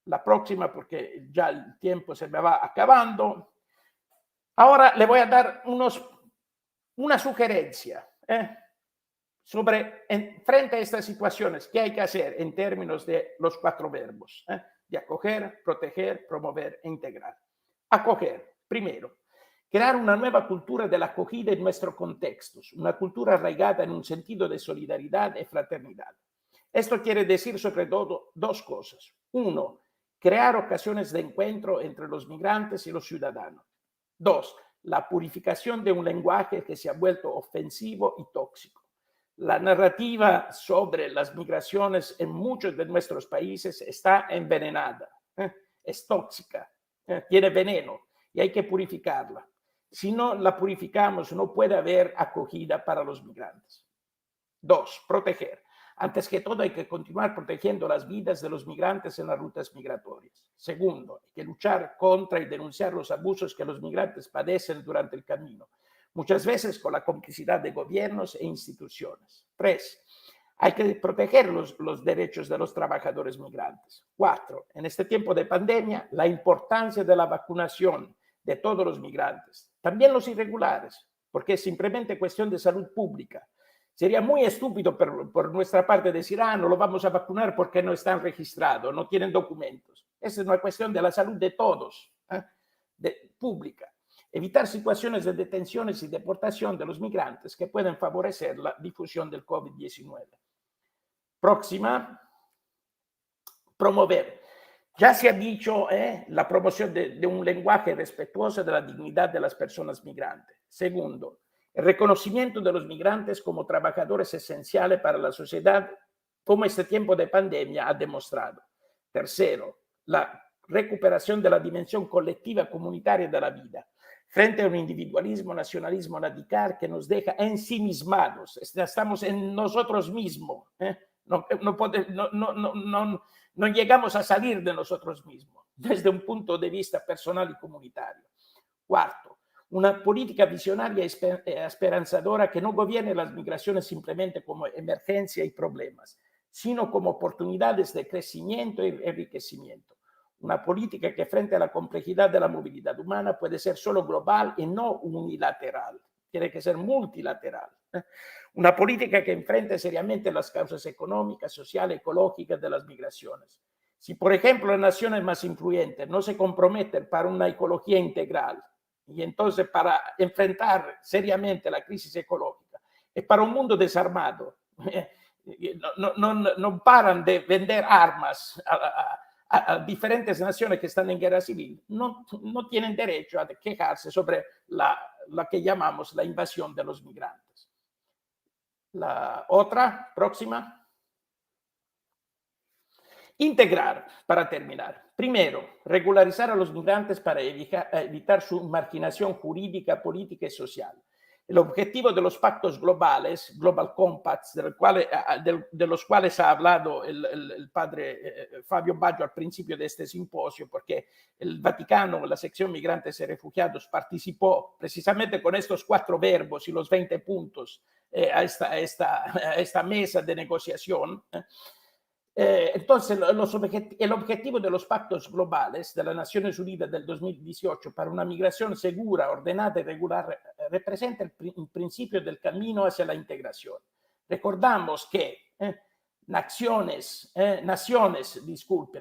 La próxima, porque ya el tiempo se me va acabando. Ahora le voy a dar una sugerencia frente a estas situaciones, ¿qué hay que hacer en términos de los 4 verbos? De acoger, proteger, promover e integrar. Acoger, primero, crear una nueva cultura de la acogida en nuestros contextos, una cultura arraigada en un sentido de solidaridad y fraternidad. Esto quiere decir sobre todo 2 cosas. 1, crear ocasiones de encuentro entre los migrantes y los ciudadanos. 2, la purificación de un lenguaje que se ha vuelto ofensivo y tóxico. La narrativa sobre las migraciones en muchos de nuestros países está envenenada, es tóxica. Tiene veneno y hay que purificarla. Si no la purificamos, no puede haber acogida para los migrantes. 2, proteger. Antes que todo, hay que continuar protegiendo las vidas de los migrantes en las rutas migratorias. Segundo, hay que luchar contra y denunciar los abusos que los migrantes padecen durante el camino, muchas veces con la complicidad de gobiernos e instituciones. 3, hay que proteger los derechos de los trabajadores migrantes. 4, en este tiempo de pandemia, la importancia de la vacunación de todos los migrantes, también los irregulares, porque es simplemente cuestión de salud pública. Sería muy estúpido por nuestra parte decir, no lo vamos a vacunar porque no están registrados, no tienen documentos. Esa es una cuestión de la salud de todos, pública. Evitar situaciones de detenciones y deportación de los migrantes que pueden favorecer la difusión del COVID-19. Próxima, promover. Ya se ha dicho la promoción de un lenguaje respetuoso de la dignidad de las personas migrantes. Segundo, el reconocimiento de los migrantes como trabajadores esenciales para la sociedad, como este tiempo de pandemia ha demostrado. Tercero, la recuperación de la dimensión colectiva comunitaria de la vida, frente a un individualismo, nacionalismo radical que nos deja ensimismados. Estamos en nosotros mismos, No llegamos a salir de nosotros mismos desde un punto de vista personal y comunitario. Cuarto, una política visionaria y esperanzadora que no gobierne las migraciones simplemente como emergencia y problemas, sino como oportunidades de crecimiento y enriquecimiento. Una política que frente a la complejidad de la movilidad humana puede ser solo global y no unilateral. Tiene que ser multilateral. Una política que enfrente seriamente las causas económicas, sociales, ecológicas de las migraciones. Si, por ejemplo, las naciones más influyentes no se comprometen para una ecología integral y entonces para enfrentar seriamente la crisis ecológica y para un mundo desarmado, no paran de vender armas a diferentes naciones que están en guerra civil, no tienen derecho a quejarse sobre la que llamamos la invasión de los migrantes. La otra, próxima. Integrar, para terminar. Primero, regularizar a los migrantes para evitar su marginación jurídica, política y social. El objetivo de los pactos globales, Global Compacts, de los cuales ha hablado el padre Fabio Baggio al principio de este simposio, porque el Vaticano, la sección Migrantes y Refugiados, participó precisamente con estos 4 verbos y los 20 puntos a esta mesa de negociación. Entonces, el objetivo de los pactos globales de las Naciones Unidas del 2018 para una migración segura, ordenada y regular representa el principio del camino hacia la integración. Recordamos que naciones,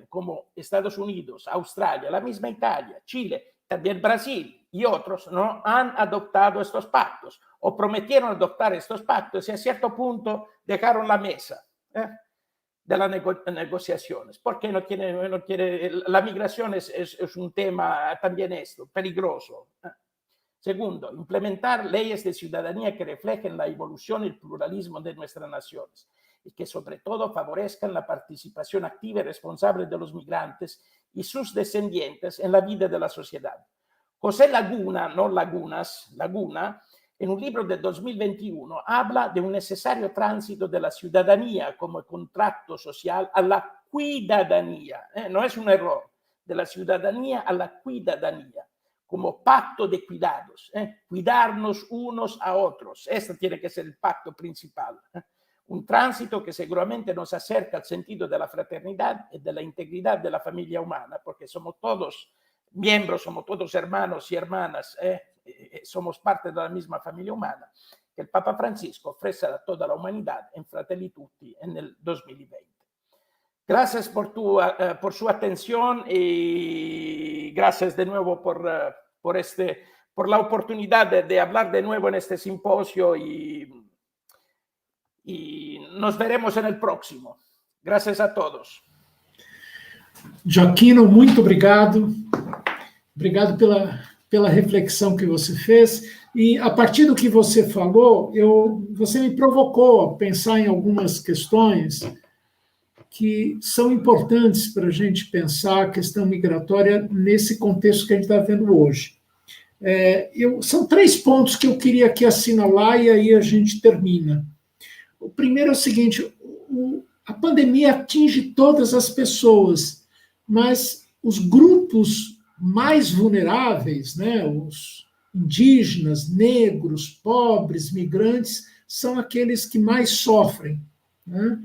como Estados Unidos, Australia, la misma Italia, Chile, también Brasil y otros no han adoptado estos pactos o prometieron adoptar estos pactos y a cierto punto dejaron la mesa de las negociaciones, porque no quiere, la migración es un tema también peligroso. Segundo, implementar leyes de ciudadanía que reflejen la evolución y el pluralismo de nuestras naciones y que sobre todo favorezcan la participación activa y responsable de los migrantes y sus descendientes en la vida de la sociedad. José Laguna, no Lagunas, Laguna, en un libro de 2021 habla de un necesario tránsito de la ciudadanía como contrato social a la cuidadanía. No es un error, de la ciudadanía a la cuidadanía, como pacto de cuidados, cuidarnos unos a otros. Este tiene que ser el pacto principal. Un tránsito que seguramente nos acerca al sentido de la fraternidad y de la integridad de la familia humana, porque somos todos miembros, somos todos hermanos y hermanas, somos parte de la misma familia humana que el Papa Francisco ofrece a toda la humanidad en Fratelli Tutti en el 2020. Gracias por su atención y gracias de nuevo por la oportunidad de hablar de nuevo en este simposio y nos veremos en el próximo. Gracias a todos. Gioacchino, muito obrigado. Obrigado pela reflexão que você fez. E, a partir do que você falou, você me provocou a pensar em algumas questões que são importantes para a gente pensar a questão migratória nesse contexto que a gente está vendo hoje. São 3 pontos que eu queria aqui assinalar e aí a gente termina. O primeiro é o seguinte: a pandemia atinge todas as pessoas, mas os grupos mais vulneráveis, né, os indígenas, negros, pobres, migrantes, são aqueles que mais sofrem, né?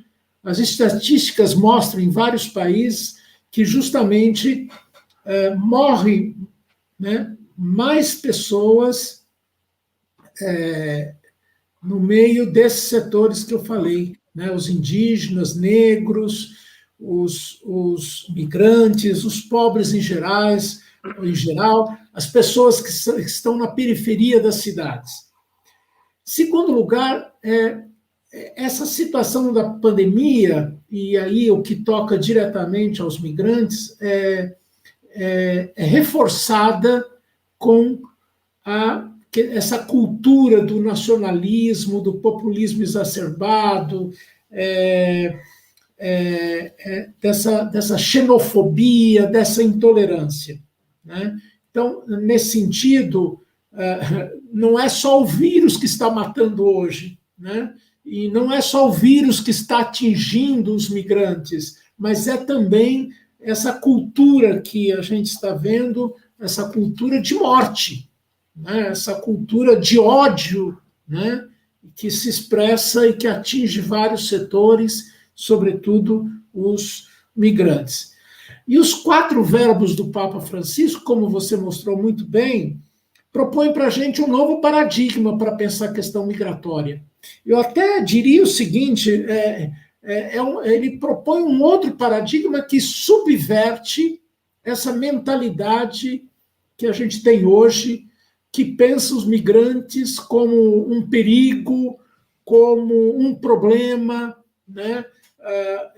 As estatísticas mostram em vários países que justamente morrem, né, mais pessoas no meio desses setores que eu falei, né, os indígenas, negros, os migrantes, os pobres em geral, as pessoas que estão na periferia das cidades. Segundo lugar, essa situação da pandemia, e aí o que toca diretamente aos migrantes, é reforçada com essa cultura do nacionalismo, do populismo exacerbado, dessa xenofobia, dessa intolerância, né? Então, nesse sentido, não é só o vírus que está matando hoje, né? E não é só o vírus que está atingindo os migrantes, mas é também essa cultura que a gente está vendo, essa cultura de morte, né? Essa cultura de ódio, né? Que se expressa e que atinge vários setores, sobretudo os migrantes. E os 4 verbos do Papa Francisco, como você mostrou muito bem, propõem para a gente um novo paradigma para pensar a questão migratória. Eu até diria o seguinte, ele propõe um outro paradigma que subverte essa mentalidade que a gente tem hoje, que pensa os migrantes como um perigo, como um problema, né?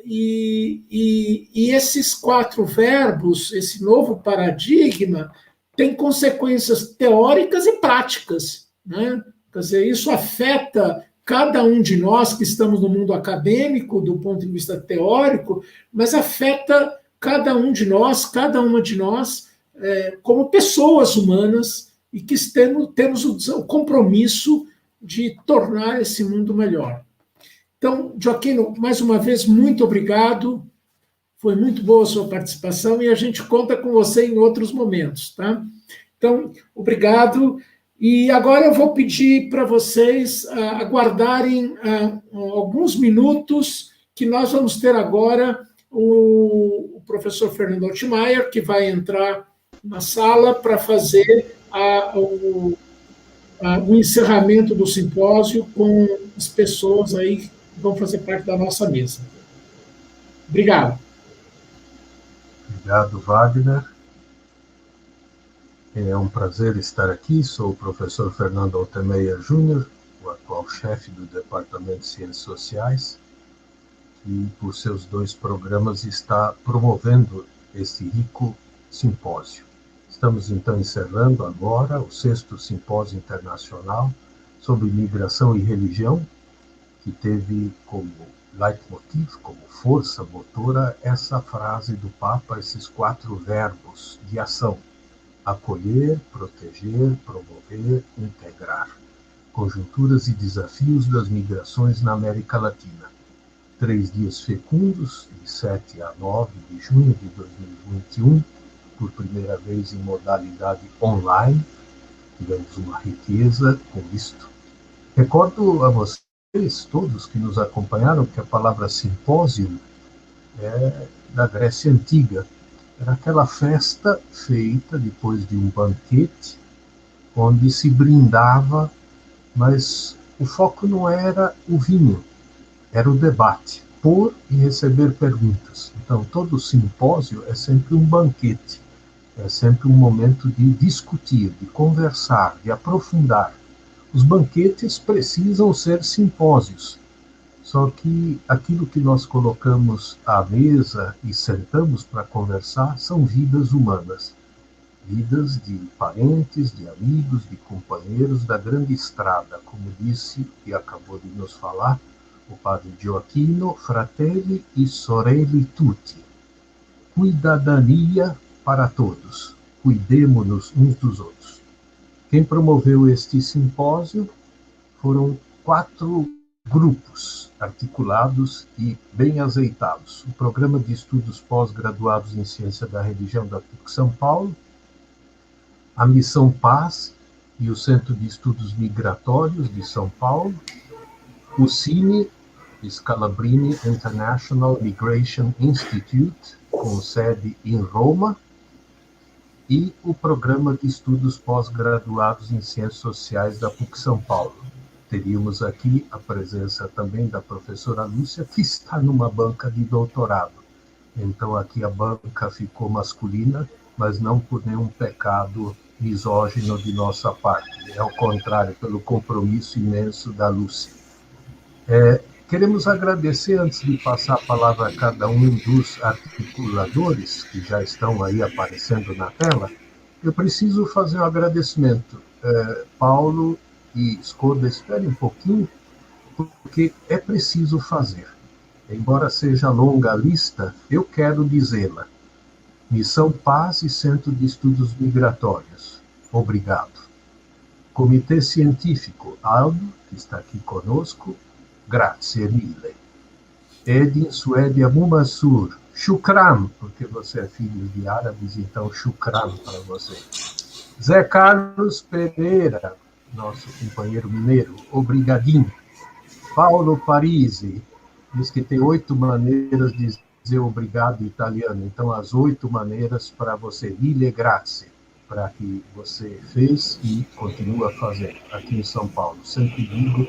E esses 4 verbos, esse novo paradigma, tem consequências teóricas e práticas, né? Quer dizer, isso afeta cada um de nós que estamos no mundo acadêmico, do ponto de vista teórico, mas afeta cada um de nós, cada uma de nós, como pessoas humanas, e que temos o compromisso de tornar esse mundo melhor. Então, Joaquino, mais uma vez, muito obrigado. Foi muito boa a sua participação e a gente conta com você em outros momentos, tá? Então, obrigado. E agora eu vou pedir para vocês aguardarem alguns minutos, que nós vamos ter agora o professor Fernando Altmaier, que vai entrar na sala para fazer o encerramento do simpósio com as pessoas aí que vão fazer parte da nossa mesa. Obrigado. Obrigado, Wagner. É um prazer estar aqui. Sou o professor Fernando Altmaier Júnior, o atual chefe do Departamento de Ciências Sociais, que, por seus 2 programas, está promovendo esse rico simpósio. Estamos, então, encerrando agora o 6º Simpósio Internacional sobre Migração e Religião, que teve como leitmotiv, como força motora, essa frase do Papa, esses 4 verbos de ação: acolher, proteger, promover, integrar. Conjunturas e desafios das migrações na América Latina. 3 dias fecundos, de 7 a 9 de junho de 2021, por primeira vez em modalidade online. Tivemos uma riqueza com isto. Recordo a vocês, todos que nos acompanharam, que a palavra simpósio é da Grécia Antiga. Era aquela festa feita depois de um banquete, onde se brindava, mas o foco não era o vinho, era o debate, pôr e receber perguntas. Então, todo simpósio é sempre um banquete, é sempre um momento de discutir, de conversar, de aprofundar. Os banquetes precisam ser simpósios. Só que aquilo que nós colocamos à mesa e sentamos para conversar são vidas humanas. Vidas de parentes, de amigos, de companheiros da grande estrada, como disse e acabou de nos falar o padre Gioacchino, fratelli e sorelle tutti. Cuidadania para todos. Cuidemo-nos uns dos outros. Quem promoveu este simpósio foram 4 grupos articulados e bem azeitados. O Programa de Estudos Pós-Graduados em Ciência da Religião da PUC São Paulo, a Missão Paz e o Centro de Estudos Migratórios de São Paulo, o CINE, Scalabrini International Migration Institute, com sede em Roma, e o Programa de Estudos Pós-Graduados em Ciências Sociais da PUC São Paulo. Teríamos aqui a presença também da professora Lúcia, que está numa banca de doutorado. Então, aqui a banca ficou masculina, mas não por nenhum pecado misógino de nossa parte. É ao contrário, pelo compromisso imenso da Lúcia. Queremos agradecer, antes de passar a palavra a cada um dos articuladores, que já estão aí aparecendo na tela, eu preciso fazer um agradecimento. Paulo e Skoda, espere um pouquinho, porque é preciso fazer. Embora seja longa a lista, eu quero dizê-la. Missão Paz e Centro de Estudos Migratórios, obrigado. Comitê Científico, Aldo, que está aqui conosco, grazie mille. Ed in Suédia, Mumassur, shukran, porque você é filho de árabes, então shukran para você. Zé Carlos Pereira, nosso companheiro mineiro, obrigadinho. Paulo Parisi, diz que tem 8 maneiras de dizer obrigado em italiano, então as 8 maneiras para você, mille grazie, para que você fez e continua fazendo aqui em São Paulo. Sempre digo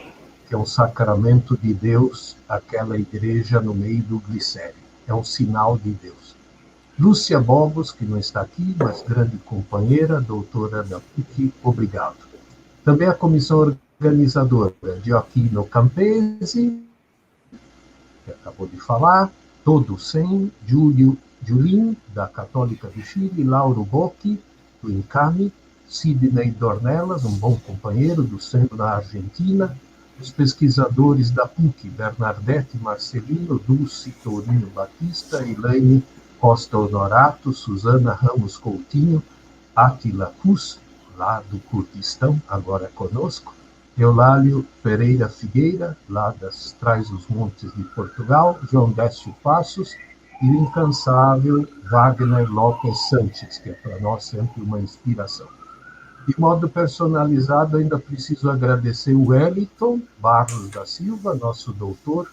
que é um sacramento de Deus, aquela igreja no meio do glicério. É um sinal de Deus. Lúcia Bobos, que não está aqui, mas grande companheira, doutora da PUC, obrigado. Também a comissão organizadora, Gioacchino Campesi, que acabou de falar, todos 100, Julin, da Católica do Chile, Lauro Bocchi, do Incame, Sidney Dornelas, um bom companheiro do Centro na Argentina, os pesquisadores da PUC, Bernadette Marcelino, Dulce Torino Batista, Elaine Costa Honorato, Suzana Ramos Coutinho, Átila Cus, lá do Kurdistão, agora conosco, Eulálio Pereira Figueira, lá das Trás-os-Montes de Portugal, João Décio Passos e o incansável Wagner Lopes Sanches, que é para nós sempre uma inspiração. De modo personalizado, ainda preciso agradecer o Wellington Barros da Silva, nosso doutor,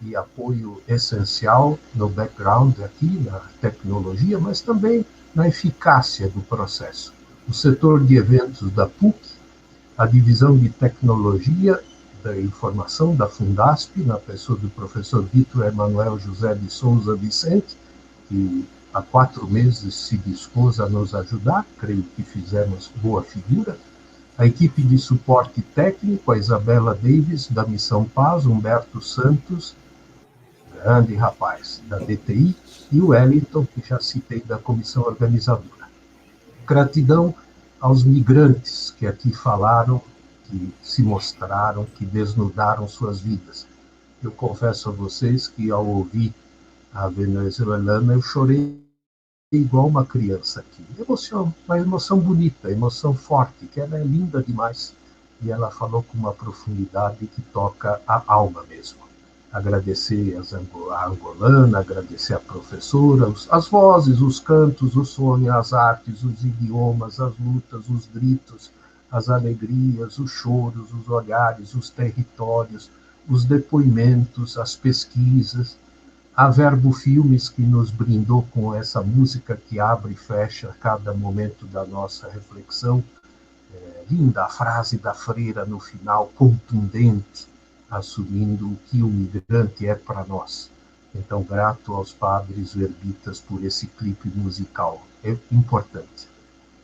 e apoio essencial no background aqui, na tecnologia, mas também na eficácia do processo. O setor de eventos da PUC, a divisão de tecnologia da informação da Fundasp, na pessoa do professor Vitor Emanuel José de Souza Vicente, que há 4 meses se dispôs a nos ajudar, creio que fizemos boa figura. A equipe de suporte técnico, a Isabela Davis, da Missão Paz, Humberto Santos, grande rapaz, da DTI, e o Wellington, que já citei, da comissão organizadora. Gratidão aos migrantes que aqui falaram, que se mostraram, que desnudaram suas vidas. Eu confesso a vocês que, ao ouvir a venezuelana, eu chorei igual uma criança aqui. Uma emoção bonita, emoção forte, que ela é linda demais. E ela falou com uma profundidade que toca a alma mesmo. Agradecer a angolana, agradecer a professora, as vozes, os cantos, o sonho, as artes, os idiomas, as lutas, os gritos, as alegrias, os choros, os olhares, os territórios, os depoimentos, as pesquisas, a Verbo Filmes, que nos brindou com essa música que abre e fecha cada momento da nossa reflexão. Linda a frase da freira no final, contundente, assumindo o que o migrante é para nós. Então, grato aos padres verbitas por esse clipe musical. É importante.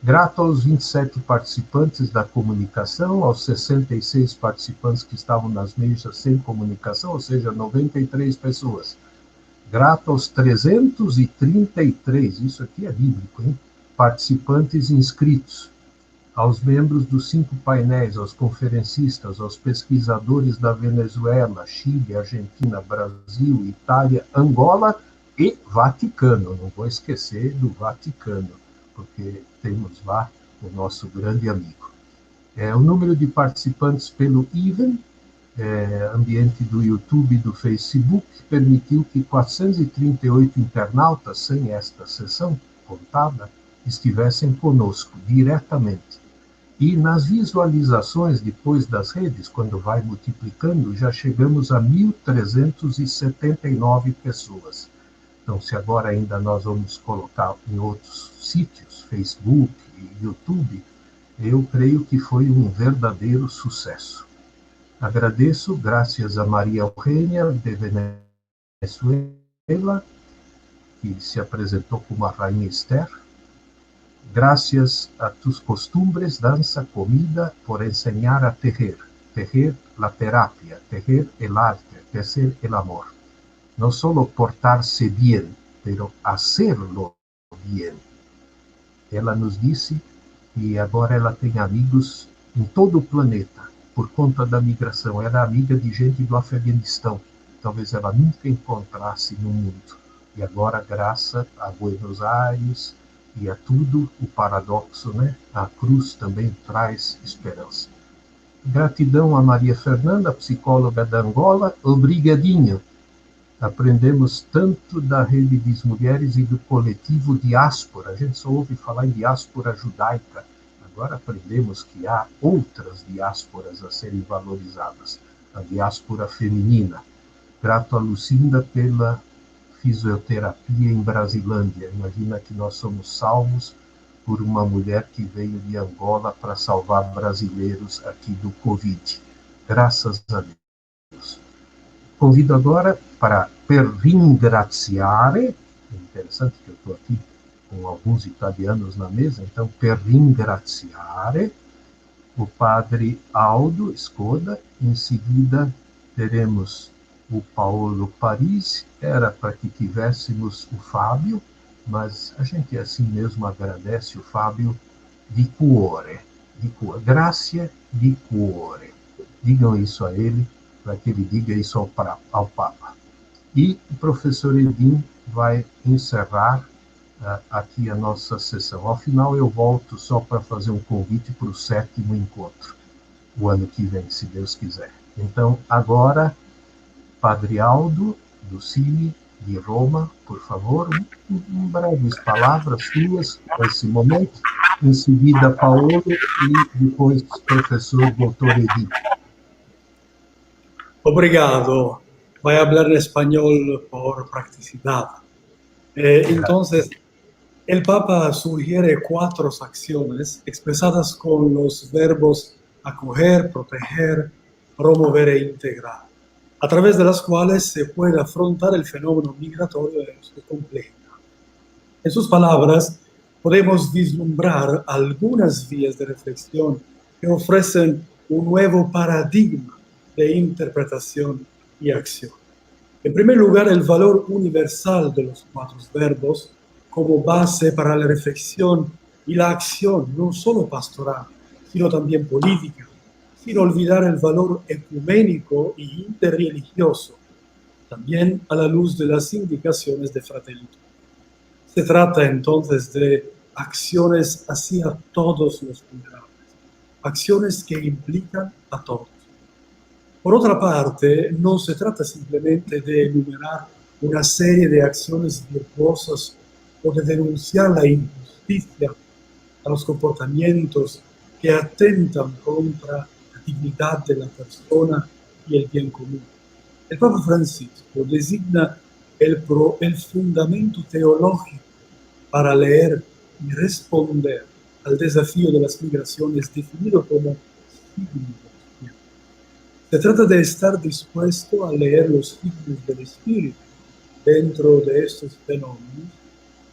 Grato aos 27 participantes da comunicação, aos 66 participantes que estavam nas mesas sem comunicação, ou seja, 93 pessoas. Grato aos 333, isso aqui é bíblico, hein? Participantes inscritos, aos membros dos 5 painéis, aos conferencistas, aos pesquisadores da Venezuela, Chile, Argentina, Brasil, Itália, Angola e Vaticano. Não vou esquecer do Vaticano, porque temos lá o nosso grande amigo. O número de participantes pelo Even, ambiente do YouTube e do Facebook, permitiu que 438 internautas, sem esta sessão contada, estivessem conosco diretamente. E nas visualizações depois das redes, quando vai multiplicando, já chegamos a 1.379 pessoas. Então, se agora ainda nós vamos colocar em outros sítios, Facebook e YouTube, eu creio que foi um verdadeiro sucesso. Agradeço, graças a Maria Eugênia de Venezuela, que se apresentou como a Rainha Esther. Gracias a tus costumbres, danza, comida, por enseñar a tejer. Tejer la terapia, tejer el arte, tejer el amor. No solo portarse bien, pero hacerlo bien. Ela nos disse que agora ela tem amigos em todo o planeta, por conta da migração. Ela é amiga de gente do Afeganistão. Talvez ela nunca encontrasse no mundo. E agora, graças a Buenos Aires e a tudo, o paradoxo, né? A cruz também traz esperança. Gratidão a Maria Fernanda, psicóloga da Angola. Obrigadinho. Aprendemos tanto da Rede das Mulheres e do coletivo Diáspora. A gente só ouve falar em diáspora judaica. Agora aprendemos que há outras diásporas a serem valorizadas. A diáspora feminina. Grato a Lucinda pela fisioterapia em Brasilândia. Imagina que nós somos salvos por uma mulher que veio de Angola para salvar brasileiros aqui do Covid. Graças a Deus. Convido agora para per ringraziare. É interessante que eu estou aqui com alguns italianos na mesa, então per ringraziare o padre Aldo Escoda. Em seguida teremos o Paulo Parisi. Era para que tivéssemos o Fábio, mas a gente assim mesmo agradece o Fábio di cuore. Grazie di cuore. Digam isso a ele, para que ele diga isso ao Papa. E o professor Edin vai encerrar aqui a nossa sessão. Ao final eu volto só para fazer um convite para o 7º encontro, o ano que vem, se Deus quiser. Então, agora, Padre Aldo, do Cine de Roma, por favor, breves palavras suas nesse momento. Em seguida, Paulo e depois professor Dr. Edin. Obrigado. Voy a hablar en español por practicidad. Entonces, el Papa sugiere 4 acciones expresadas con los verbos acoger, proteger, promover e integrar, a través de las cuales se puede afrontar el fenómeno migratorio en su complejidad. En sus palabras, podemos vislumbrar algunas vías de reflexión que ofrecen un nuevo paradigma de interpretación y acción. En primer lugar, el valor universal de los 4 verbos como base para la reflexión y la acción, no solo pastoral, sino también política, sin olvidar el valor ecuménico y interreligioso, también a la luz de las indicaciones de Fratelli Tutti. Se trata entonces de acciones hacia todos los vulnerables, acciones que implican a todos. Por otra parte, no se trata simplemente de enumerar una serie de acciones virtuosas o de denunciar la injusticia a los comportamientos que atentan contra la dignidad de la persona y el bien común. El Papa Francisco designa el fundamento teológico para leer y responder al desafío de las migraciones definido como signo. Se trata de estar dispuesto a leer los signos del espíritu dentro de estos fenómenos,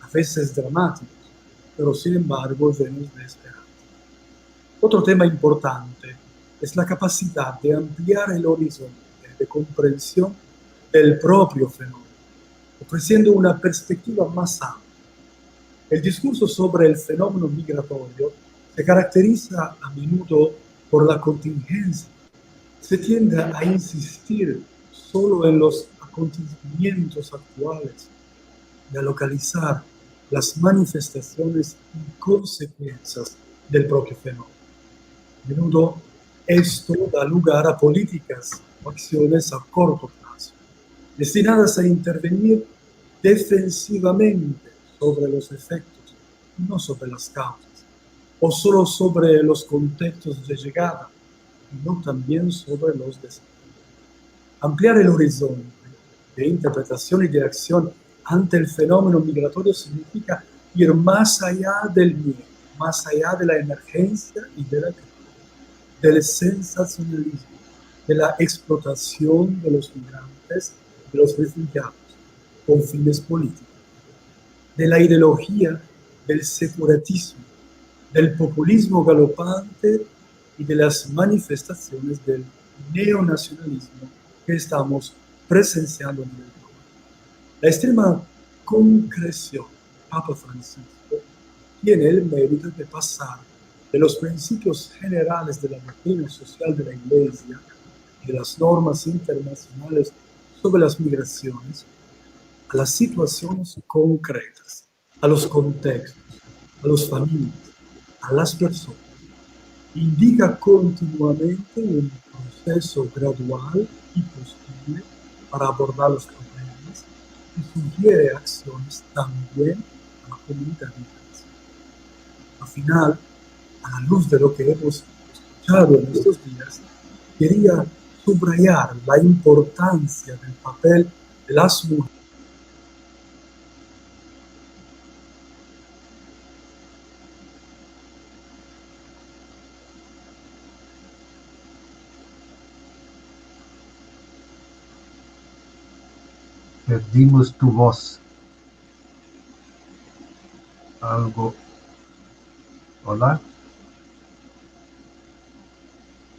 a veces dramáticos, pero sin embargo llenos de esperanza. Otro tema importante es la capacidad de ampliar el horizonte de comprensión del propio fenómeno, ofreciendo una perspectiva más amplia. El discurso sobre el fenómeno migratorio se caracteriza a menudo por la contingencia. Se tiende a insistir solo en los acontecimientos actuales y a localizar las manifestaciones y consecuencias del propio fenómeno. A menudo esto da lugar a políticas o acciones a corto plazo, destinadas a intervenir defensivamente sobre los efectos, no sobre las causas, o solo sobre los contextos de llegada, no también sobre los desafíos. Ampliar el horizonte de interpretación y de acción ante el fenómeno migratorio significa ir más allá del miedo, más allá de la emergencia y de la crisis, del sensacionalismo, de la explotación de los migrantes, de los refugiados, con fines políticos, de la ideología del separatismo, del populismo galopante y de las manifestaciones del neonacionalismo que estamos presenciando en el mundo. La extrema concreción del Papa Francisco tiene el mérito de pasar de los principios generales de la doctrina social de la Iglesia y de las normas internacionales sobre las migraciones a las situaciones concretas, a los contextos, a las familias, a las personas. indica continuamente un proceso gradual y posible para abordar los problemas y sugiere acciones también a la comunidad internacional. Al final, a la luz de lo que hemos escuchado en estos días, quería subrayar la importancia del papel de las mujeres Perdimos tu voz. Algo. Hola.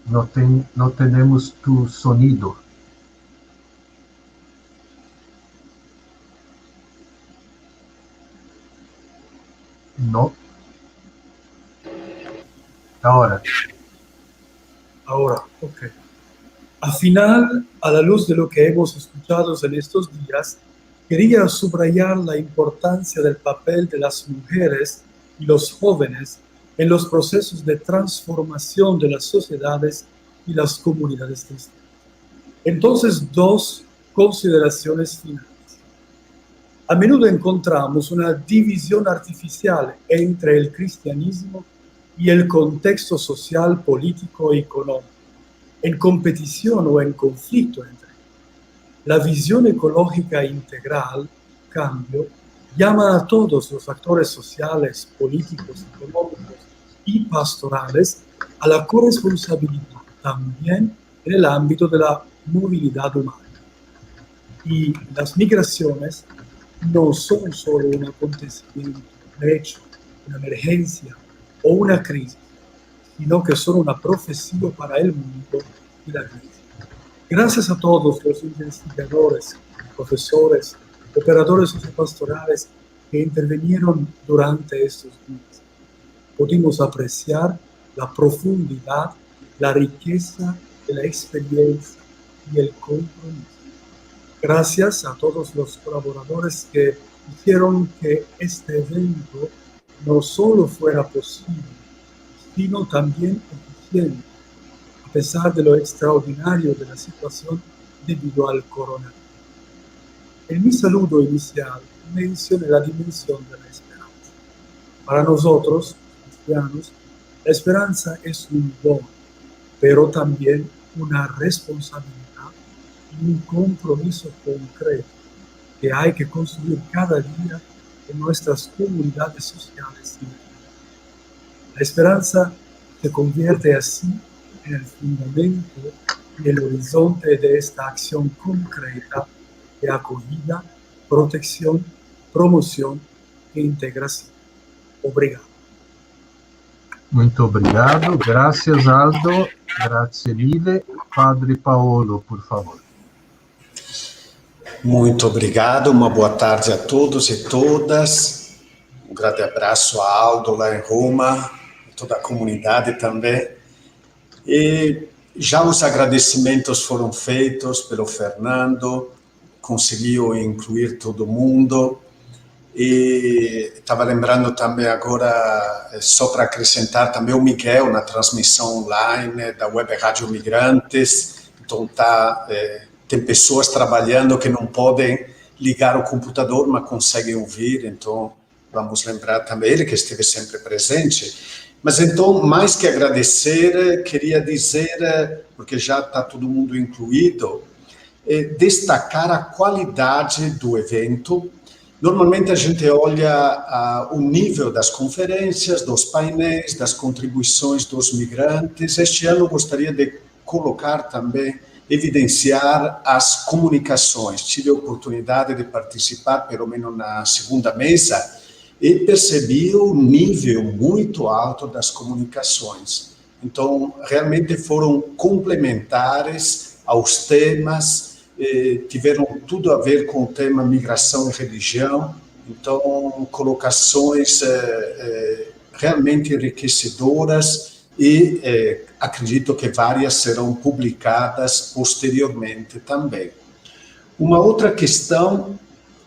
No tenemos tu sonido. No. Ahora. Ahora, ok. Al final, a la luz de lo que hemos escuchado en estos días, quería subrayar la importancia del papel de las mujeres y los jóvenes en los procesos de transformación de las sociedades y las comunidades cristianas. Entonces, dos consideraciones finales. A menudo encontramos una división artificial entre el cristianismo y el contexto social, político y económico, en competición o en conflicto entre ellos. La visión ecológica integral, en cambio, llama a todos los actores sociales, políticos, económicos y pastorales a la corresponsabilidad también en el ámbito de la movilidad humana. Y las migraciones no son solo un acontecimiento, un hecho, una emergencia o una crisis, sino que son una profecía para el mundo y la iglesia. Gracias a todos los investigadores, profesores, operadores sociopastorales que intervinieron durante estos días, pudimos apreciar la profundidad, la riqueza de la experiencia y el compromiso. Gracias a todos los colaboradores que hicieron que este evento no solo fuera posible, sino también eficiente, a pesar de lo extraordinario de la situación debido al coronavirus. En mi saludo inicial mencioné la dimensión de la esperanza. Para nosotros, cristianos, la esperanza es un don, pero también una responsabilidad y un compromiso concreto que hay que construir cada día en nuestras comunidades sociales. La esperanza se convierte así en el fundamento y el horizonte de esta acción concreta de acogida, protección, promoción e integración. Obrigado. Muito obrigado. Gracias, Aldo. Grazie mille. Padre Paolo, por favor. Muito obrigado, uma boa tarde a todos e todas. Um grande abraço a Aldo lá em Roma, toda a comunidade também. E já os agradecimentos foram feitos pelo Fernando, conseguiu incluir todo mundo. E estava lembrando também agora, só para acrescentar, também o Miguel na transmissão online da Web Rádio Migrantes. Então tem pessoas trabalhando que não podem ligar o computador, mas conseguem ouvir, então vamos lembrar também ele que esteve sempre presente. Mas então, mais que agradecer, queria dizer, porque já está todo mundo incluído, destacar a qualidade do evento. Normalmente a gente olha o nível das conferências, dos painéis, das contribuições dos migrantes. Este ano eu gostaria de colocar também, evidenciar as comunicações. Tive a oportunidade de participar, pelo menos na segunda mesa, e percebi o nível muito alto das comunicações. Então, realmente foram complementares aos temas, tiveram tudo a ver com o tema migração e religião. Então, colocações realmente enriquecedoras e acredito que várias serão publicadas posteriormente também. Uma outra questão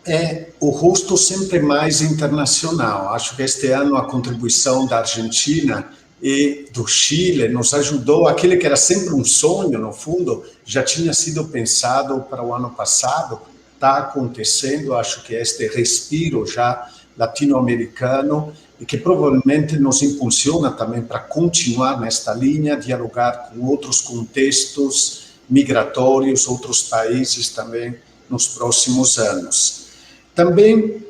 é o rosto sempre mais internacional. Acho que este ano a contribuição da Argentina e do Chile, nos ajudou. Aquele que era sempre um sonho, no fundo, já tinha sido pensado para o ano passado, está acontecendo. Acho que este respiro já latino-americano, e que provavelmente nos impulsiona também para continuar nesta linha, dialogar com outros contextos migratórios, outros países também nos próximos anos. Também,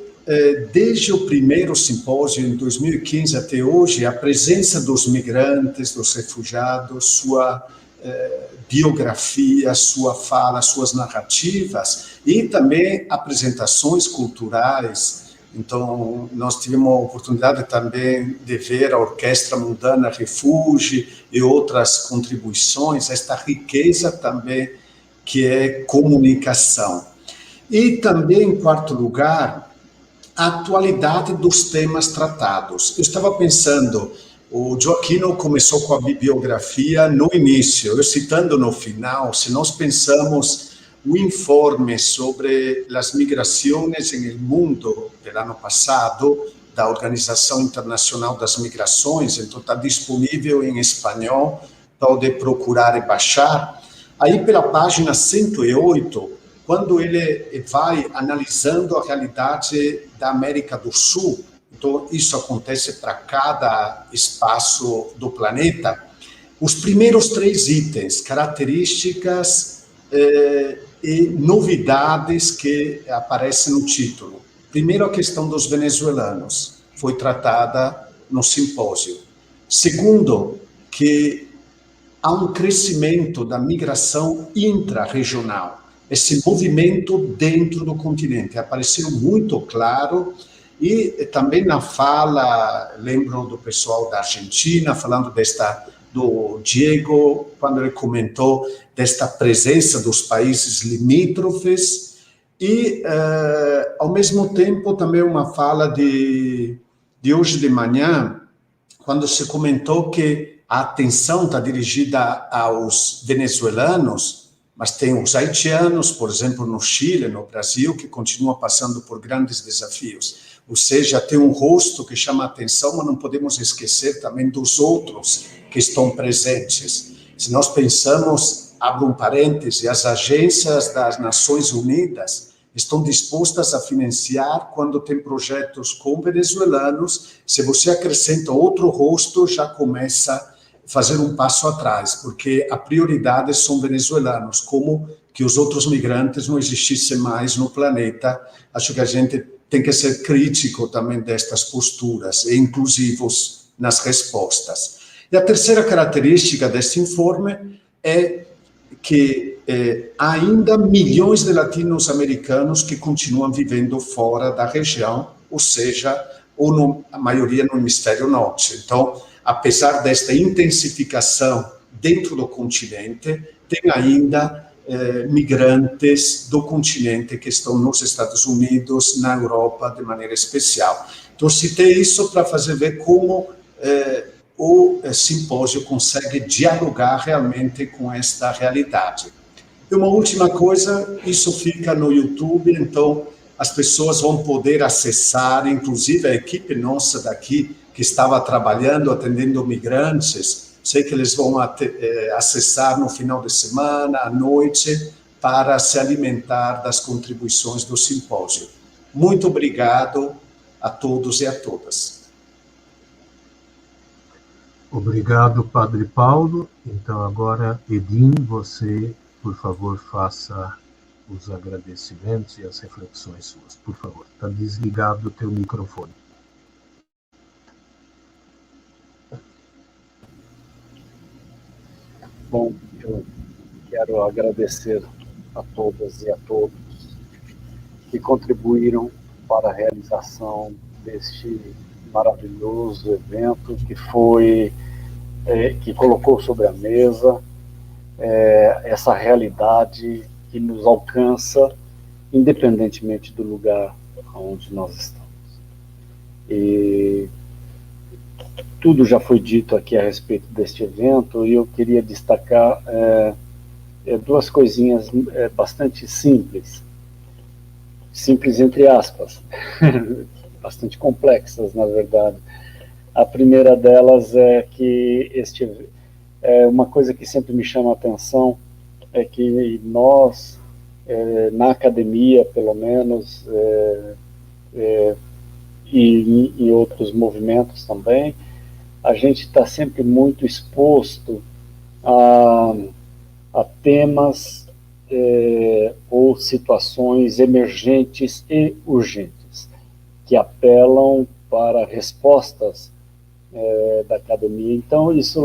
desde o primeiro simpósio, em 2015 até hoje, a presença dos migrantes, dos refugiados, sua biografia, sua fala, suas narrativas, e também apresentações culturais. Então, nós tivemos a oportunidade também de ver a Orquestra Mundana Refúgio e outras contribuições, esta riqueza também que é comunicação. E também, em quarto lugar, a atualidade dos temas tratados. Eu estava pensando, o Joaquino começou com a bibliografia no início, eu citando no final, se nós pensamos o informe sobre as migrações no mundo do ano passado, da Organização Internacional das Migrações, então está disponível em espanhol, pode procurar e baixar. Aí, pela página 108, quando ele vai analisando a realidade da América do Sul, então isso acontece para cada espaço do planeta, os primeiros 3 itens, características e novidades que aparecem no título. Primeiro, a questão dos venezuelanos, foi tratada no simpósio. Segundo, que há um crescimento da migração intra-regional, esse movimento dentro do continente, apareceu muito claro, e também na fala, lembro do pessoal da Argentina, falando do Diego, quando ele comentou desta presença dos países limítrofes, e, ao mesmo tempo, também uma fala de hoje de manhã, quando se comentou que a atenção está dirigida aos venezuelanos, mas tem os haitianos, por exemplo, no Chile, no Brasil, que continuam passando por grandes desafios. Ou seja, tem um rosto que chama a atenção, mas não podemos esquecer também dos outros que estão presentes. Se nós pensamos, abro um parêntese, as agências das Nações Unidas estão dispostas a financiar quando tem projetos com venezuelanos. Se você acrescenta outro rosto, já começa a fazer um passo atrás, porque a prioridade são venezuelanos, como que os outros migrantes não existissem mais no planeta. Acho que a gente tem que ser crítico também destas posturas e inclusivos nas respostas. E a terceira característica deste informe é que há ainda milhões de latino-americanos que continuam vivendo fora da região, ou seja, a maioria no hemisfério norte. Então, apesar desta intensificação dentro do continente, tem ainda migrantes do continente que estão nos Estados Unidos, na Europa, de maneira especial. Então, citei isso para fazer ver como o simpósio consegue dialogar realmente com esta realidade. E uma última coisa, isso fica no YouTube, então as pessoas vão poder acessar, inclusive a equipe nossa daqui, que estava trabalhando, atendendo migrantes, sei que eles vão acessar no final de semana, à noite, para se alimentar das contribuições do simpósio. Muito obrigado a todos e a todas. Obrigado, Padre Paulo. Então, agora, Edim, você, por favor, faça os agradecimentos e as reflexões suas. Por favor, está desligado o teu microfone. Bom, eu quero agradecer a todas e a todos que contribuíram para a realização deste maravilhoso evento que colocou sobre a mesa essa realidade que nos alcança independentemente do lugar onde nós estamos. E tudo já foi dito aqui a respeito deste evento, e eu queria destacar duas coisinhas bastante simples entre aspas, bastante complexas, na verdade. A primeira delas é que uma coisa que sempre me chama a atenção é que nós, na academia, pelo menos, e em outros movimentos também, a gente está sempre muito exposto a temas ou situações emergentes e urgentes, que apelam para respostas da academia. Então, isso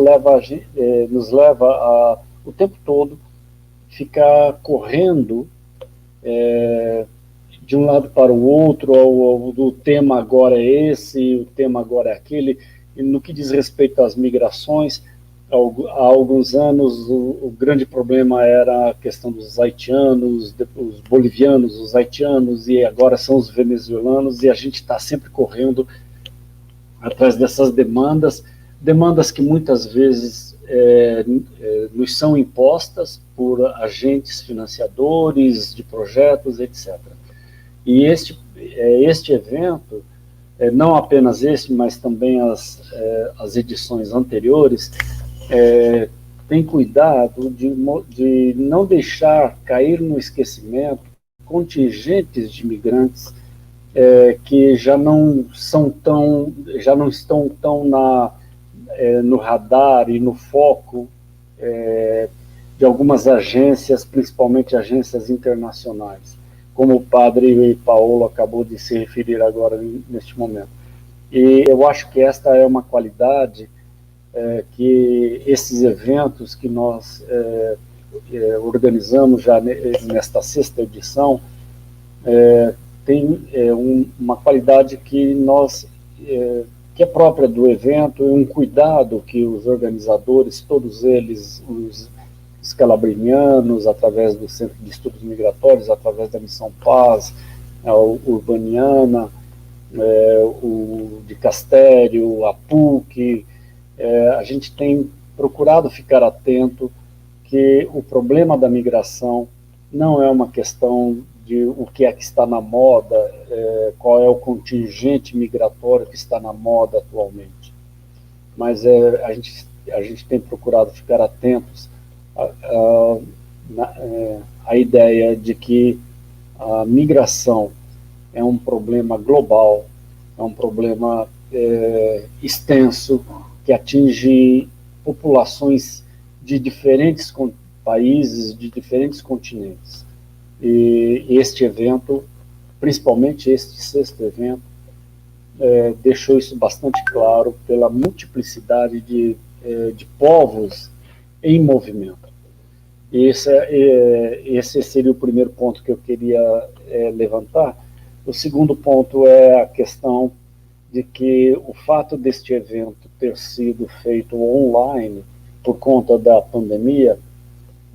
nos leva a, o tempo todo, ficar correndo de um lado para o outro, o tema agora é esse, o tema agora é aquele. E no que diz respeito às migrações, há alguns anos o grande problema era a questão dos haitianos, os bolivianos, os haitianos, e agora são os venezuelanos, e a gente está sempre correndo atrás dessas demandas que muitas vezes nos são impostas por agentes financiadores de projetos, etc. E este evento, não apenas este, mas também as edições anteriores, tem cuidado de não deixar cair no esquecimento contingentes de imigrantes que já não estão tão no radar e no foco de algumas agências, principalmente agências internacionais, como o padre Paulo acabou de se referir agora neste momento. E eu acho que esta é uma qualidade que esses eventos que nós organizamos já nesta 6ª edição tem uma qualidade que é própria do evento, um cuidado que os organizadores, todos eles, os escalabrinianos, através do Centro de Estudos Migratórios, através da Missão Paz, a Urbaniana, o de Castério, a PUC, a gente tem procurado ficar atento que o problema da migração não é uma questão de o que é que está na moda, qual é o contingente migratório que está na moda atualmente. Mas a gente tem procurado ficar atentos à ideia de que a migração é um problema global, é um problema extenso, que atinge populações de diferentes países, de diferentes continentes. E este evento, principalmente este 6º evento, deixou isso bastante claro pela multiplicidade de povos em movimento. Esse seria o primeiro ponto que eu queria levantar. O segundo ponto é a questão de que o fato deste evento ter sido feito online por conta da pandemia,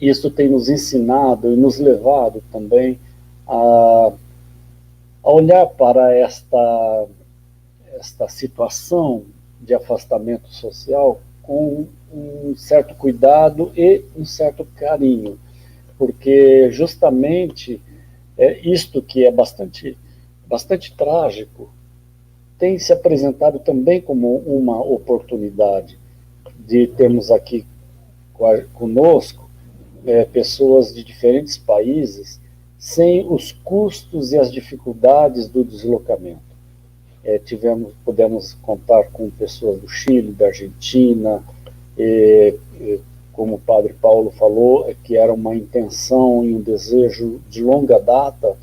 isso tem nos ensinado e nos levado também a olhar para esta situação de afastamento social com um certo cuidado e um certo carinho, porque justamente isto que é bastante trágico tem se apresentado também como uma oportunidade de termos aqui conosco pessoas de diferentes países sem os custos e as dificuldades do deslocamento. Pudemos contar com pessoas do Chile, da Argentina, como o padre Paulo falou, que era uma intenção e um desejo de longa data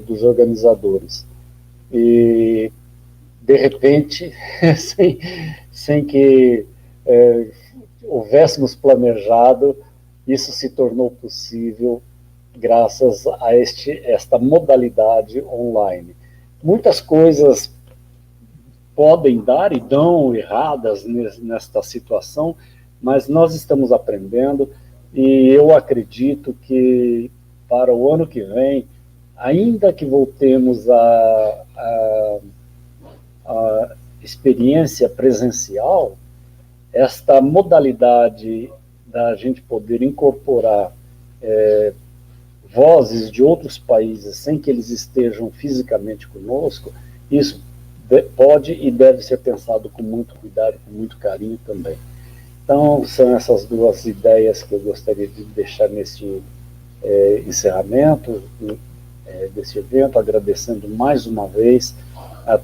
dos organizadores. E, de repente, sem que houvéssemos planejado, isso se tornou possível graças a esta modalidade online. Muitas coisas podem dar e dão erradas nesta situação, mas nós estamos aprendendo e eu acredito que para o ano que vem, ainda que voltemos a experiência presencial, esta modalidade da gente poder incorporar vozes de outros países sem que eles estejam fisicamente conosco, isso pode e deve ser pensado com muito cuidado, com muito carinho também. Então, são essas duas ideias que eu gostaria de deixar nesse encerramento desse evento, agradecendo mais uma vez a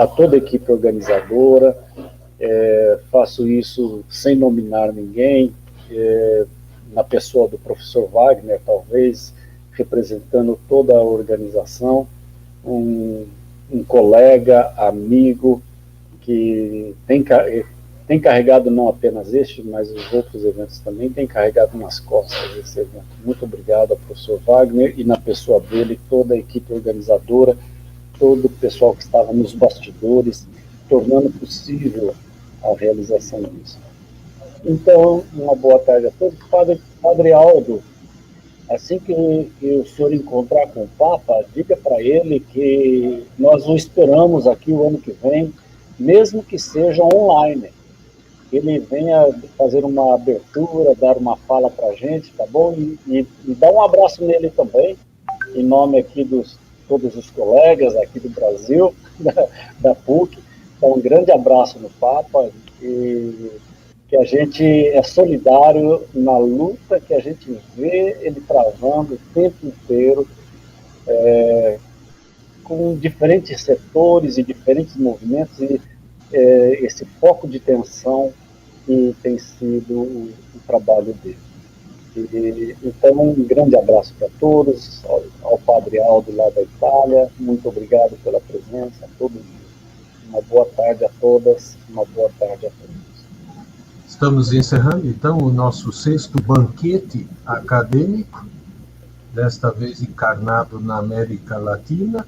toda a equipe organizadora. Faço isso sem nominar ninguém, na pessoa do professor Wagner, talvez, representando toda a organização, um colega, amigo, que tem carregado não apenas este, mas os outros eventos também, tem carregado nas costas esse evento. Muito obrigado ao professor Wagner e, na pessoa dele, toda a equipe organizadora, todo o pessoal que estava nos bastidores, tornando possível a realização disso. Então, uma boa tarde a todos. Padre Aldo, assim que o senhor encontrar com o Papa, diga para ele que nós o esperamos aqui o ano que vem, mesmo que seja online. Ele venha fazer uma abertura, dar uma fala para a gente, tá bom? E dá um abraço nele também, em nome aqui dos todos os colegas aqui do Brasil, da PUC. Então, um grande abraço no Papa, e que a gente é solidário na luta que a gente vê ele travando o tempo inteiro, com diferentes setores e diferentes movimentos, e esse foco de tensão que tem sido o trabalho dele. Então, um grande abraço para todos, ao Padre Aldo lá da Itália, muito obrigado pela presença, a todos. Uma boa tarde a todas, uma boa tarde a todos. Estamos encerrando, então, o nosso 6º banquete acadêmico, desta vez encarnado na América Latina.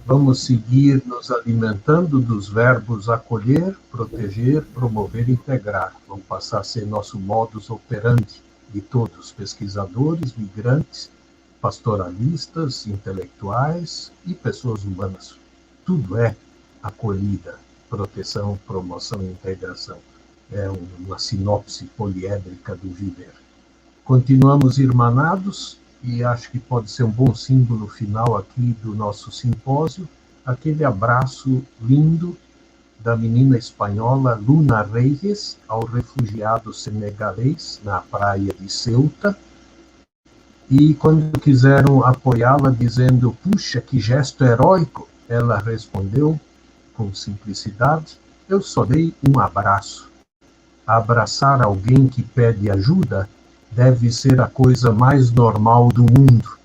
Vamos seguir nos alimentando dos verbos acolher, proteger, promover e integrar. Vão passar a ser nosso modus operandi de todos, pesquisadores, migrantes, pastoralistas, intelectuais e pessoas humanas. Tudo é acolhida, proteção, promoção e integração. É uma sinopse poliédrica do viver. Continuamos irmanados, e acho que pode ser um bom símbolo final aqui do nosso simpósio, aquele abraço lindo da menina espanhola Luna Reyes ao refugiado senegalês na praia de Ceuta, e quando quiseram apoiá-la dizendo, puxa, que gesto heróico, ela respondeu com simplicidade, eu só dei um abraço. Abraçar alguém que pede ajuda deve ser a coisa mais normal do mundo.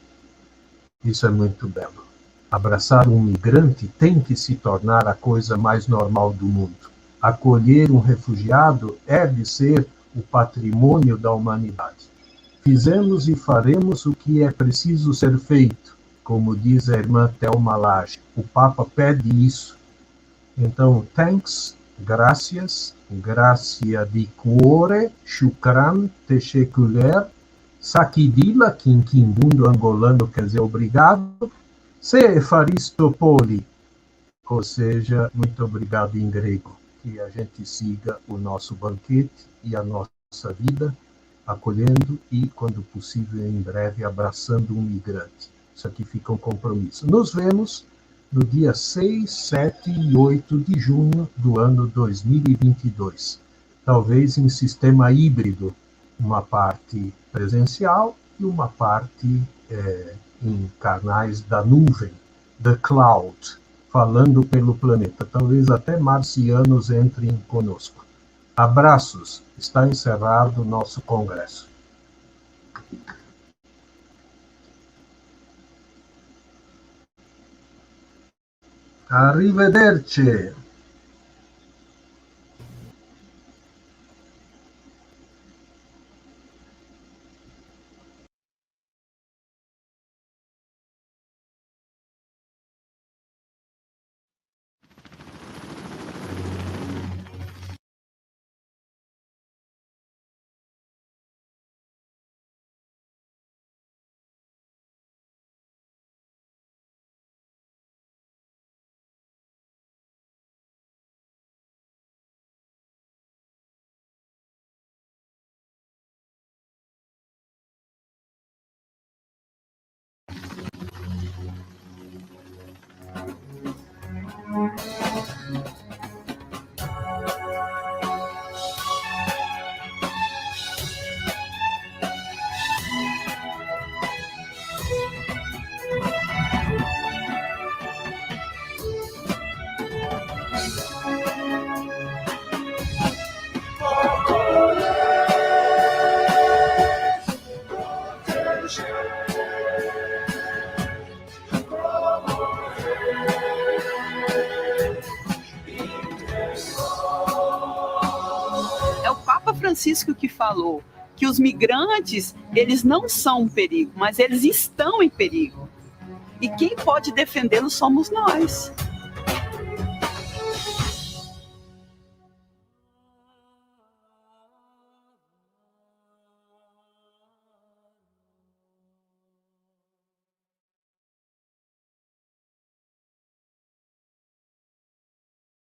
Isso é muito belo. Abraçar um migrante tem que se tornar a coisa mais normal do mundo. Acolher um refugiado deve ser o patrimônio da humanidade. Fizemos e faremos o que é preciso ser feito, como diz a irmã Thelma Lage. O Papa pede isso. Então, thanks, gracias, gracia di cuore, shukran, teşekkürler, sakidila, que em quimbundo angolano quer dizer obrigado, se efaristopoli, ou seja, muito obrigado em grego. Que a gente siga o nosso banquete e a nossa vida, acolhendo e, quando possível, em breve, abraçando um migrante. Isso aqui fica um compromisso. Nos vemos no dia 6, 7 e 8 de junho do ano 2022. Talvez em sistema híbrido, uma parte presencial e uma parte em canais da nuvem, the cloud, falando pelo planeta. Talvez até marcianos entrem conosco. Abraços. Está encerrado o nosso congresso. Arrivederci. Francisco que falou que os migrantes, eles não são um perigo, mas eles estão em perigo. E quem pode defendê-los somos nós.